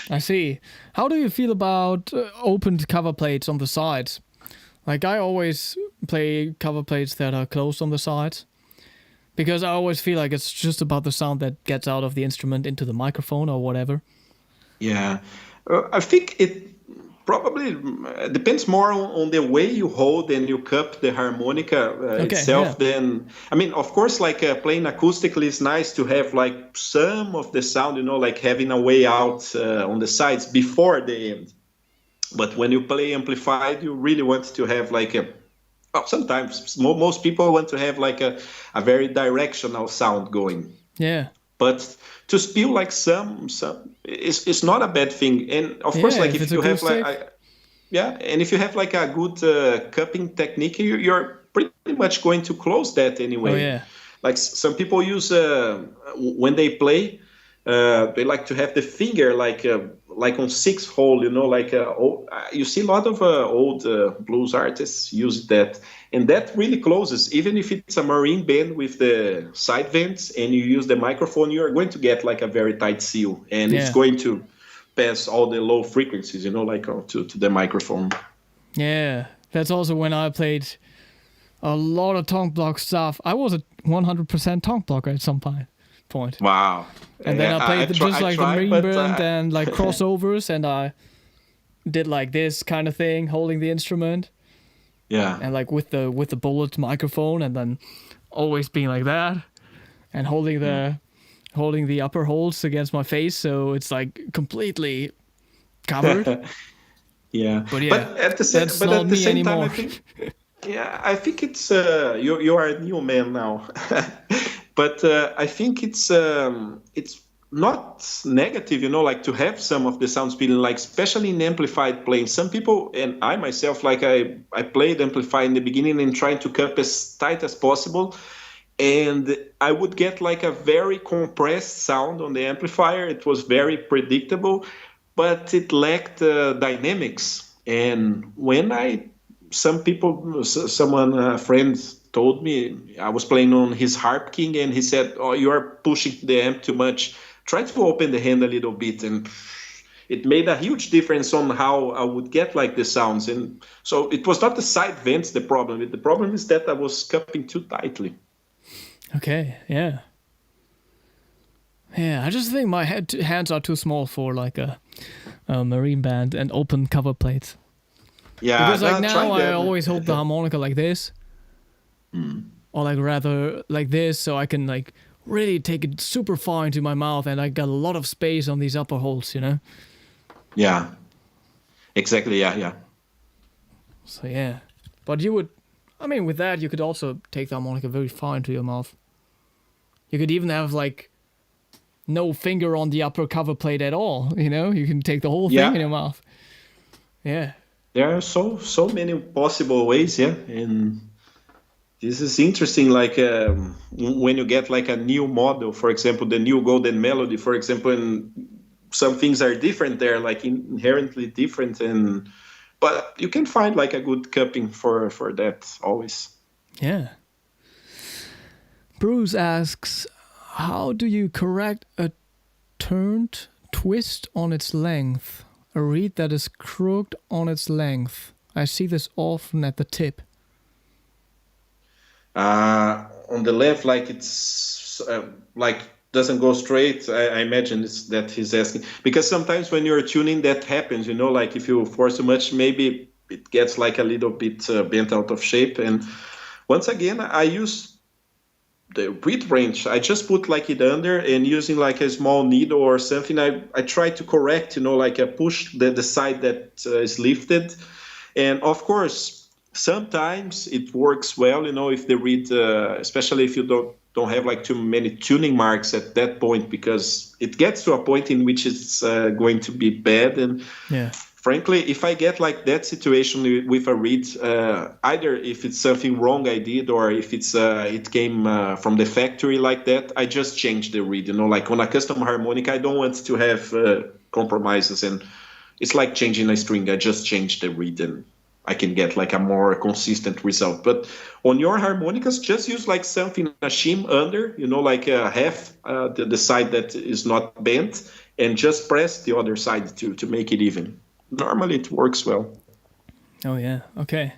I see. How do you feel about opened cover plates on the sides? Like I always play cover plates that are closed on the sides because I always feel like it's just about the sound that gets out of the instrument into the microphone or whatever. Yeah. I think it probably depends more on the way you hold and you cup the harmonica itself. Then, I mean, of course, like playing acoustically is nice to have like some of the sound, like having a way out on the sides before the end. But when you play amplified, you really want to have like sometimes most people want to have like a very directional sound going. Yeah. But to spill like some it's not a bad thing. And of course, like if you have like and if you have like a good cupping technique, you're pretty much going to close that anyway. Oh, yeah. Like some people use when they play, they like to have the finger like on 6 hole, like you see a lot of old blues artists use that, and that really closes. Even if it's a Marine Band with the side vents and you use the microphone, you're going to get like a very tight seal, and it's going to pass all the low frequencies, like to the microphone. Yeah, that's also when I played a lot of tongue block stuff. I was a 100% tongue blocker at some point. Wow. And then I played the marine band and like crossovers, and I did like this kind of thing, holding the instrument. Yeah. And like with the bullet microphone, and then always being like that, and holding the upper holds against my face, so it's like completely covered. Yeah. But yeah, but at the same anymore. time, I think. Yeah, I think it's you are a new man now, but I think it's not negative, like to have some of the sounds feeling like, especially in amplified playing. Some people, and I myself, like I played amplify in the beginning and trying to cut as tight as possible, and I would get like a very compressed sound on the amplifier. It was very predictable, but it lacked dynamics. And when a friend told me, I was playing on his Harp King, and he said, "Oh, you are pushing the amp too much. Try to open the hand a little bit." And it made a huge difference on how I would get like the sounds. And so it was not the side vents the problem. The problem is that I was cupping too tightly. Okay, yeah. Yeah, I just think my hands are too small for like a marine band and open cover plates. Yeah, because like now I always hold the harmonica like this, or like rather like this, so I can like really take it super far into my mouth, and I got a lot of space on these upper holes, Yeah, exactly. Yeah. So yeah, but with that you could also take the harmonica very far into your mouth. You could even have like no finger on the upper cover plate at all. You can take the whole thing in your mouth. Yeah. There are so many possible ways, and this is interesting. Like when you get like a new model, for example, the new Golden Melody, for example, and some things are different there, like inherently different, but you can find like a good cupping for that always. Yeah. Bruce asks, how do you correct a turned twist on its length? A reed that is crooked on its length. I see this often at the tip. On the left, like it's like doesn't go straight. I imagine it's that he's asking, because sometimes when you're tuning, that happens. Like if you force too much, maybe it gets like a little bit bent out of shape. And once again, I use the reed range. I just put like it under, and using like a small needle or something, I try to correct, like I push the side that is lifted. And of course, sometimes it works well, if the reed, especially if you don't have like too many tuning marks at that point, because it gets to a point in which it's going to be bad. And frankly, if I get like that situation with a reed, either if it's something wrong I did, or if it's it came from the factory like that, I just change the reed. Like on a custom harmonica, I don't want to have compromises, and it's like changing a string. I just change the reed, and I can get like a more consistent result. But on your harmonicas, just use like something, a shim under, like half the side that is not bent, and just press the other side to make it even. Normally it works well. Oh yeah, okay.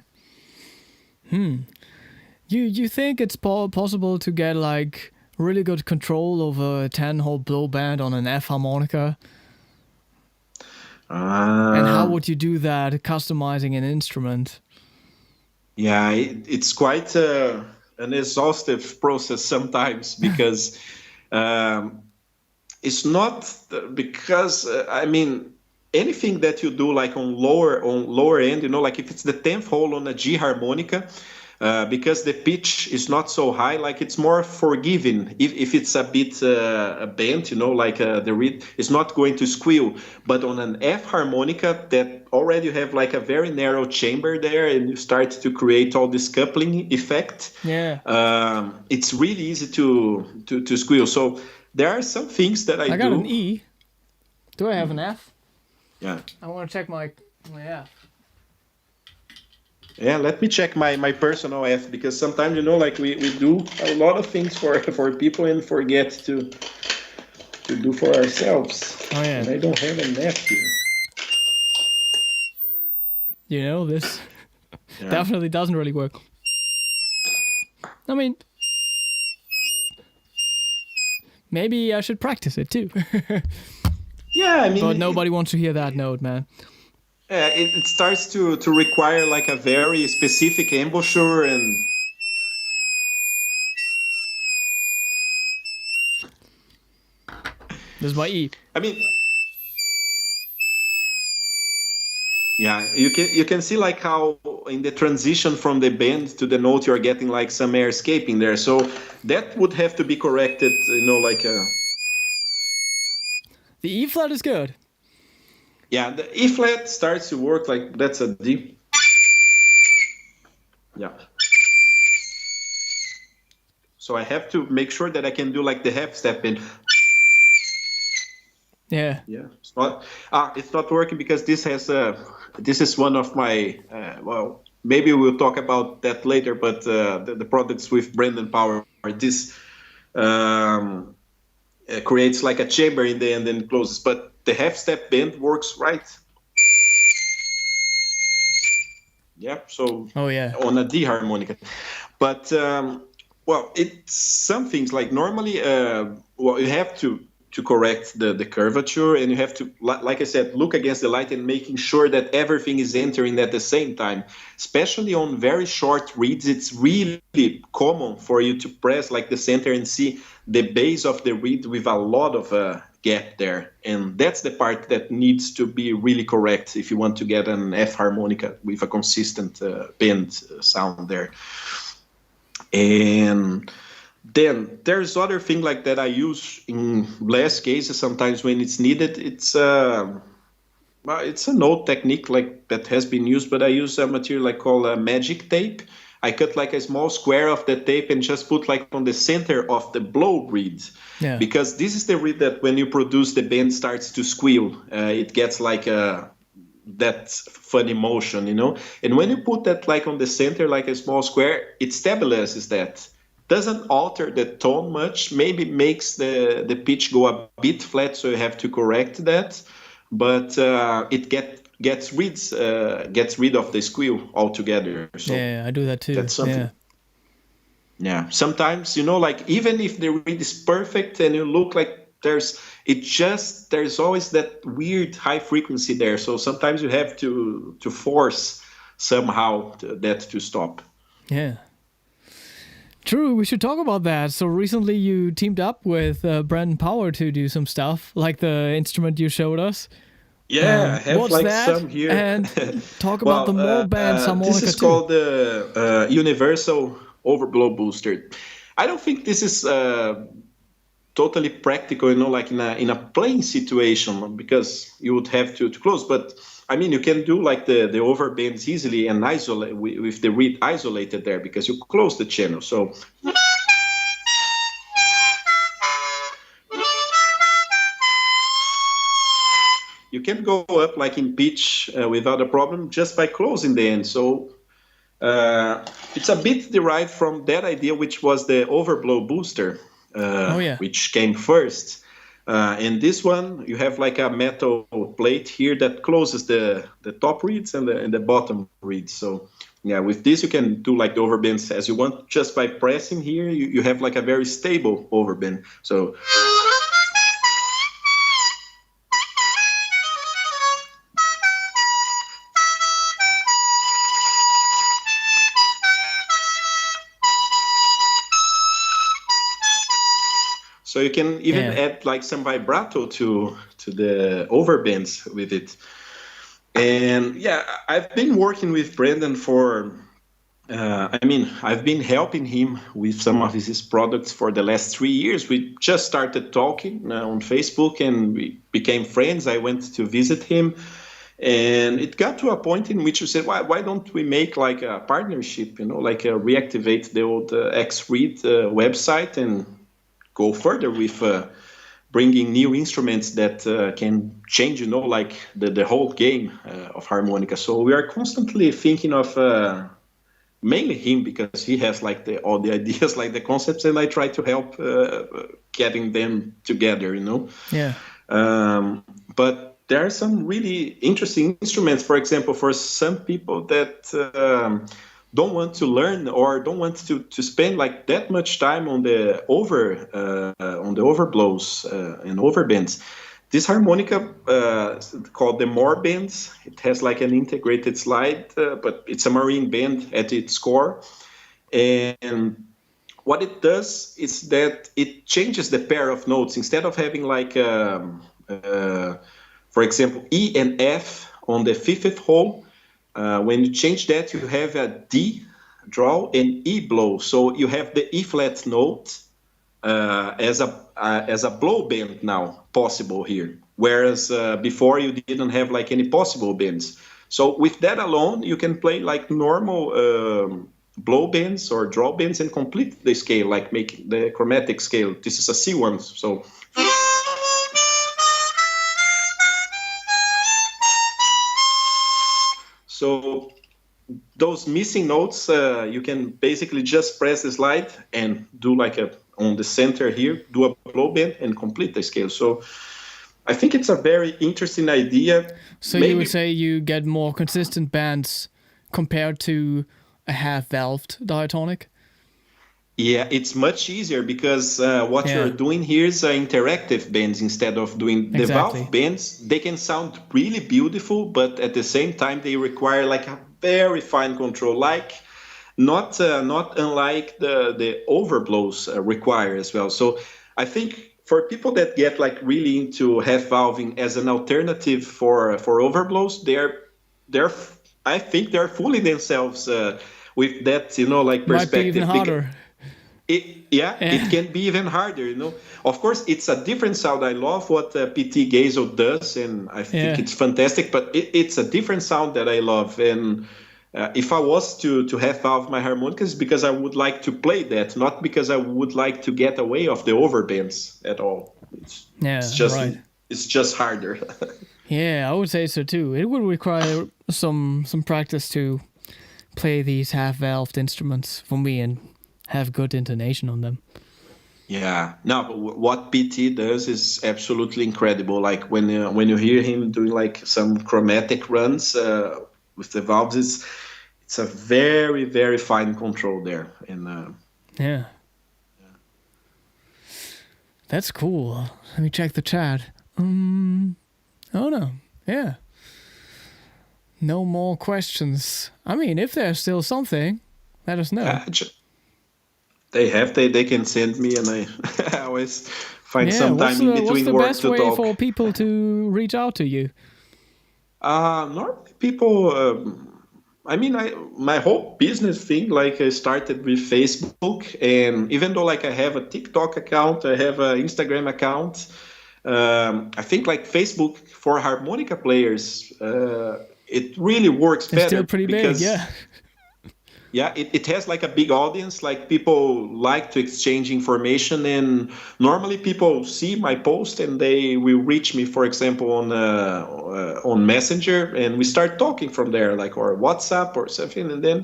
You think it's possible to get like really good control over a 10-hole blow band on an F harmonica? And how would you do that, customizing an instrument? Yeah, it's quite an exhaustive process sometimes, because it's not because anything that you do like on lower end, like if it's the 10th hole on a G harmonica, because the pitch is not so high, like it's more forgiving. If it's a bit bent, like the reed is not going to squeal. But on an F harmonica that already have like a very narrow chamber there, and you start to create all this coupling effect, it's really easy to squeal. So there are some things that I got do. An E. Do I have an F? Yeah. I want to check my F. Yeah, let me check my personal F, because sometimes, like we do a lot of things for people and forget to do for ourselves. Oh, yeah. And I don't have an F here. This definitely doesn't really work. I mean, maybe I should practice it too. Yeah, I mean, But nobody wants to hear that note, man. it starts to require like a very specific embouchure and. This is my E. I mean, yeah, you can see like how in the transition from the bend to the note you're getting like some air escaping there. So that would have to be corrected, like The E flat is good. yeah, the E flat starts to work like that's a D. Yeah. So I have to make sure that I can do like the half step in. Yeah. Yeah, it's not working because this is one of my well, maybe we'll talk about that later, but the products with Brandon Power, this creates like a chamber in the end and closes, but the half step bend works right. Yeah, so Oh yeah. on a D harmonica, but well, it's some things like normally well, you have to correct the curvature, and you have to, like I said, look against the light and making sure that everything is entering at the same time. Especially on very short reeds, it's really common for you to press like the center and see the base of the reed with a lot of gap there, and that's the part that needs to be really correct if you want to get an F harmonica with a consistent bend sound there. And then there's other thing like that I use in less cases sometimes when it's needed. It's a note technique like that has been used, but I use a material I call magic tape. I cut like a small square of the tape and just put like on the center of the blow reed. Yeah. Because this is the reed that when you produce the bend starts to squeal. It gets like that funny motion, And when you put that like on the center, like a small square, it stabilizes that. Doesn't alter the tone much, maybe makes the pitch go a bit flat, so you have to correct that, but it gets rid of the squeal altogether. So yeah, I do that too. that's something. Yeah, sometimes like even if the reed is perfect and you look like there's always that weird high frequency there, so sometimes you have to force somehow that to stop. Yeah. True, we should talk about that. So recently you teamed up with Brandon Power to do some stuff, like the instrument you showed us. Yeah, I have what's like that? some here. And talk about the more bands harmonica This is too. called the Universal Overblow Booster. I don't think this is totally practical, like in a playing situation, because you would have to close. But I mean, you can do like the overbends easily and isolate with the reed isolated there because you close the channel. So you can go up like in pitch without a problem just by closing the end. So it's a bit derived from that idea, which was the overblow booster, which came first. And this one, you have like a metal plate here that closes the top reeds and the bottom reeds. So yeah, with this you can do like the overbends as you want. Just by pressing here, you have like a very stable overbend. So you can even add like some vibrato to the overbends with it. And yeah, I've been working with Brandon for, I've been helping him with some of his products for the last 3 years. We just started talking on Facebook and we became friends. I went to visit him. And it got to a point in which we said, why don't we make like a partnership, like reactivate the old X-Read website and go further with bringing new instruments that can change, like the whole game of harmonica. So we are constantly thinking of mainly him because he has like all the ideas, like the concepts, and I try to help getting them together, Yeah. But there are some really interesting instruments. For example, for some people that don't want to learn or don't want to spend like that much time on the overblows and overbends. This harmonica called the More bends. It has like an integrated slide, but it's a marine bend at its core. And what it does is that it changes the pair of notes. Instead of having like, for example, E and F on the fifth hole, when you change that, you have a D draw and E blow. So you have the E flat note as a blow bend now possible here, whereas before you didn't have like any possible bends. So with that alone, you can play like normal blow bends or draw bends and complete the scale, like make the chromatic scale. This is a C1, so. So those missing notes, you can basically just press the slide and do like on the center here, do a blow bend and complete the scale. So I think it's a very interesting idea. So you would say you get more consistent bands compared to a half-valved diatonic? Yeah, it's much easier because what you're doing here is interactive bends instead of doing the valve bends. They can sound really beautiful, but at the same time they require like a very fine control, like not unlike the overblows require as well. So I think for people that get like really into half valving as an alternative for overblows, I think they're fooling themselves with that, like perspective. Might be even harder. It can be even harder, Of course, it's a different sound. I love what PT Gazel does, and I think it's fantastic, but it's a different sound that I love. And if I was to half valve my harmonicas, because I would like to play that, not because I would like to get away of the overbends at all. It's just harder. Yeah, I would say so too. It would require some practice to play these half-valved instruments for me and have good intonation on them. Yeah, no, but what PT does is absolutely incredible. Like when you hear him doing like some chromatic runs with the valves, it's a very, very fine control there. And that's cool. Let me check the chat. Oh no, yeah. No more questions. I mean, if there's still something, let us know. They can send me, and I always find some time in between work to talk. What's the best way for people to reach out to you? Normally people, my whole business thing, like I started with Facebook, and even though like I have a TikTok account, I have an Instagram account, I think like Facebook for harmonica players, it really works better. It's still pretty big, yeah. Yeah, it has like a big audience, like people like to exchange information, and normally people see my post and they will reach me, for example, on Messenger, and we start talking from there, like, or WhatsApp or something, and then,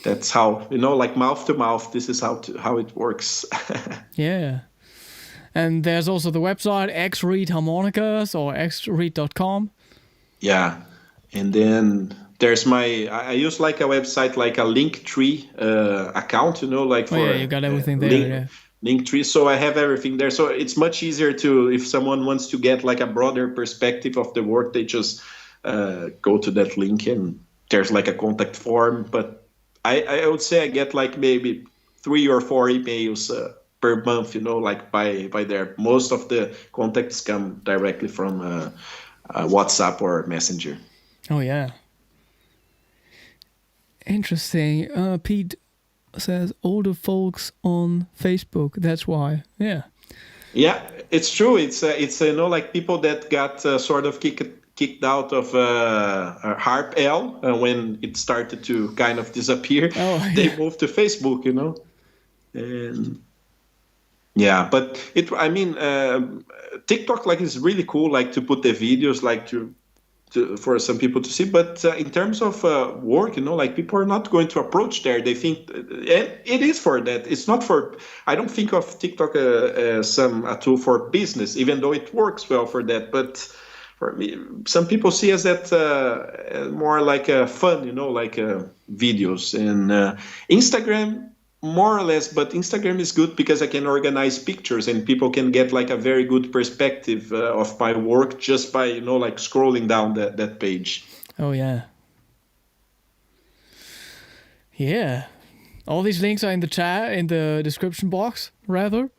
that's how, like mouth to mouth, this is how it works. Yeah. And there's also the website, XRead Harmonicas or xread.com. Yeah. And then there's I use like a website, like a Linktree account, like for you got everything there. Linktree, so I have everything there. So it's much easier if someone wants to get like a broader perspective of the work, they just go to that link, and there's like a contact form. But I would say I get like maybe 3 or 4 emails per month, like by there. Most of the contacts come directly from WhatsApp or Messenger. Oh, yeah. Interesting. Pete says older folks on Facebook. That's why. Yeah. Yeah, it's true. It's like people that got sort of kicked out of Harp L when it started to kind of disappear. Oh, yeah. They moved to Facebook, and yeah, but TikTok like is really cool, like to put the videos like for some people to see, but in terms of work, like people are not going to approach there. They think, and it is for that. It's not for. I don't think of TikTok as a tool for business, even though it works well for that. But for me, some people see as that more like fun, like videos. And Instagram, more or less, but Instagram is good because I can organize pictures and people can get like a very good perspective of my work just by, like scrolling down that page. Oh, yeah. Yeah. All these links are in the chat, in the description box, rather.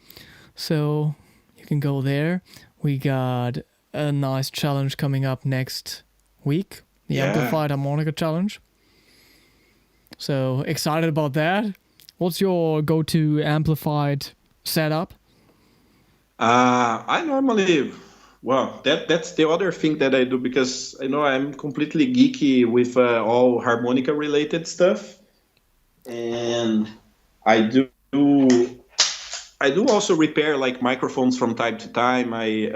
So you can go there. We got a nice challenge coming up next week. The Amplified Harmonica Challenge. So excited about that. What's your go-to amplified setup? I normally, that's the other thing that I do because I'm completely geeky with all harmonica related stuff. And I do also repair like microphones from time to time. I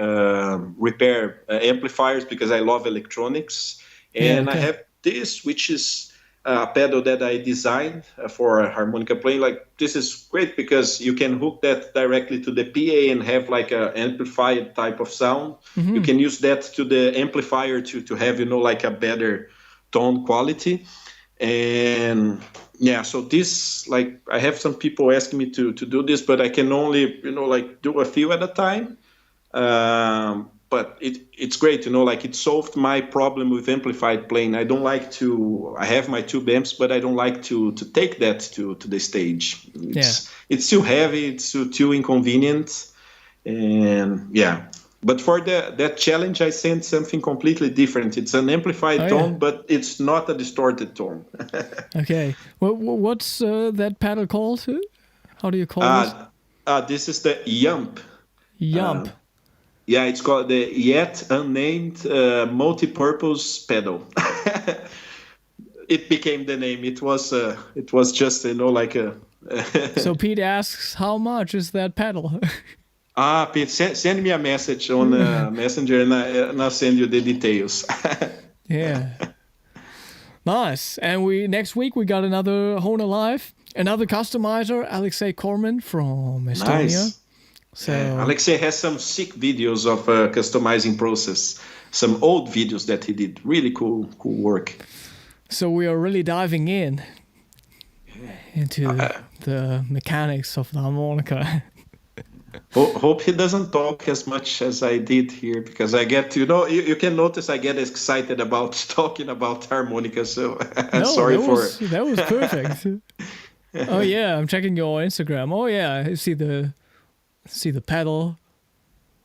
repair amplifiers because I love electronics. And I have this, which is a pedal that I designed for harmonica playing. Like, this is great because you can hook that directly to the PA and have like an amplified type of sound. Mm-hmm. You can use that to the amplifier to have, like a better tone quality. And yeah, so this, like, I have some people asking me to do this, but I can only, like do a few at a time. But it's great, like it solved my problem with amplified playing. I don't like I have my tube amps, but I don't like to take that to the stage. It's too heavy, it's too inconvenient. And yeah. But for that challenge, I sent something completely different. It's an amplified tone, but it's not a distorted tone. Okay. What's that pedal called? How do you call this? This is the Yump. Yump. It's called the Yet Unnamed Multi-Purpose Pedal. It became the name. It was just, like a... So Pete asks, how much is that pedal? Pete, send me a message on Messenger and I'll send you the details. Yeah. Nice. And next week we got another Hohner Live, another customizer, Alexei Korman from Estonia. Nice. So Alexei has some sick videos of customizing process, some old videos that he did. Really cool work. So we are really diving into the mechanics of the harmonica. Hope he doesn't talk as much as I did here because I get, you can notice I get excited about talking about harmonica. So sorry for it. That was perfect. Oh yeah, I'm checking your Instagram. Oh yeah, I see the pedal.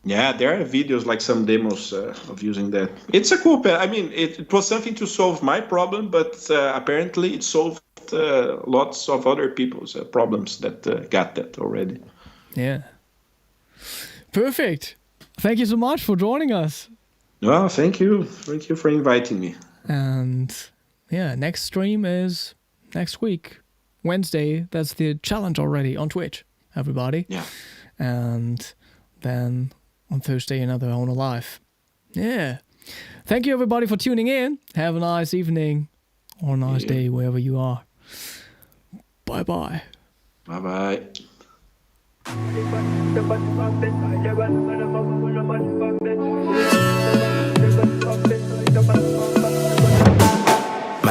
Yeah, there are videos like some demos of using that. It's a cool pedal. I mean, it was something to solve my problem, but apparently it solved lots of other people's problems that got that already. Yeah. Perfect. Thank you so much for joining us. Well, thank you. Thank you for inviting me. And yeah, next stream is next week, Wednesday. That's the challenge already on Twitch, everybody. Yeah. And then on Thursday, another Hohner Live. Yeah. Thank you, everybody, for tuning in. Have a nice evening or a nice day wherever you are. Bye-bye. Bye-bye. My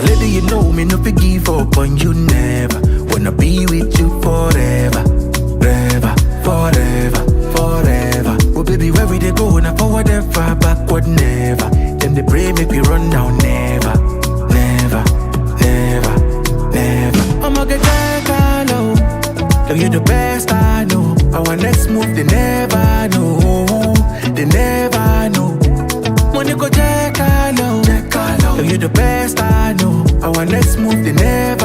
lady, you know me, no give up on you never. Wanna be with you forever, forever, forever, forever. Oh baby, where we they go? Now forward and far, backward never. Them they pray make we run down never, never, never, never. I'ma get back, I know. Girl, you're the best I know. Our next move, they never know. They never know. Money go check, I know. Girl, you're the best I know. Our next move, they never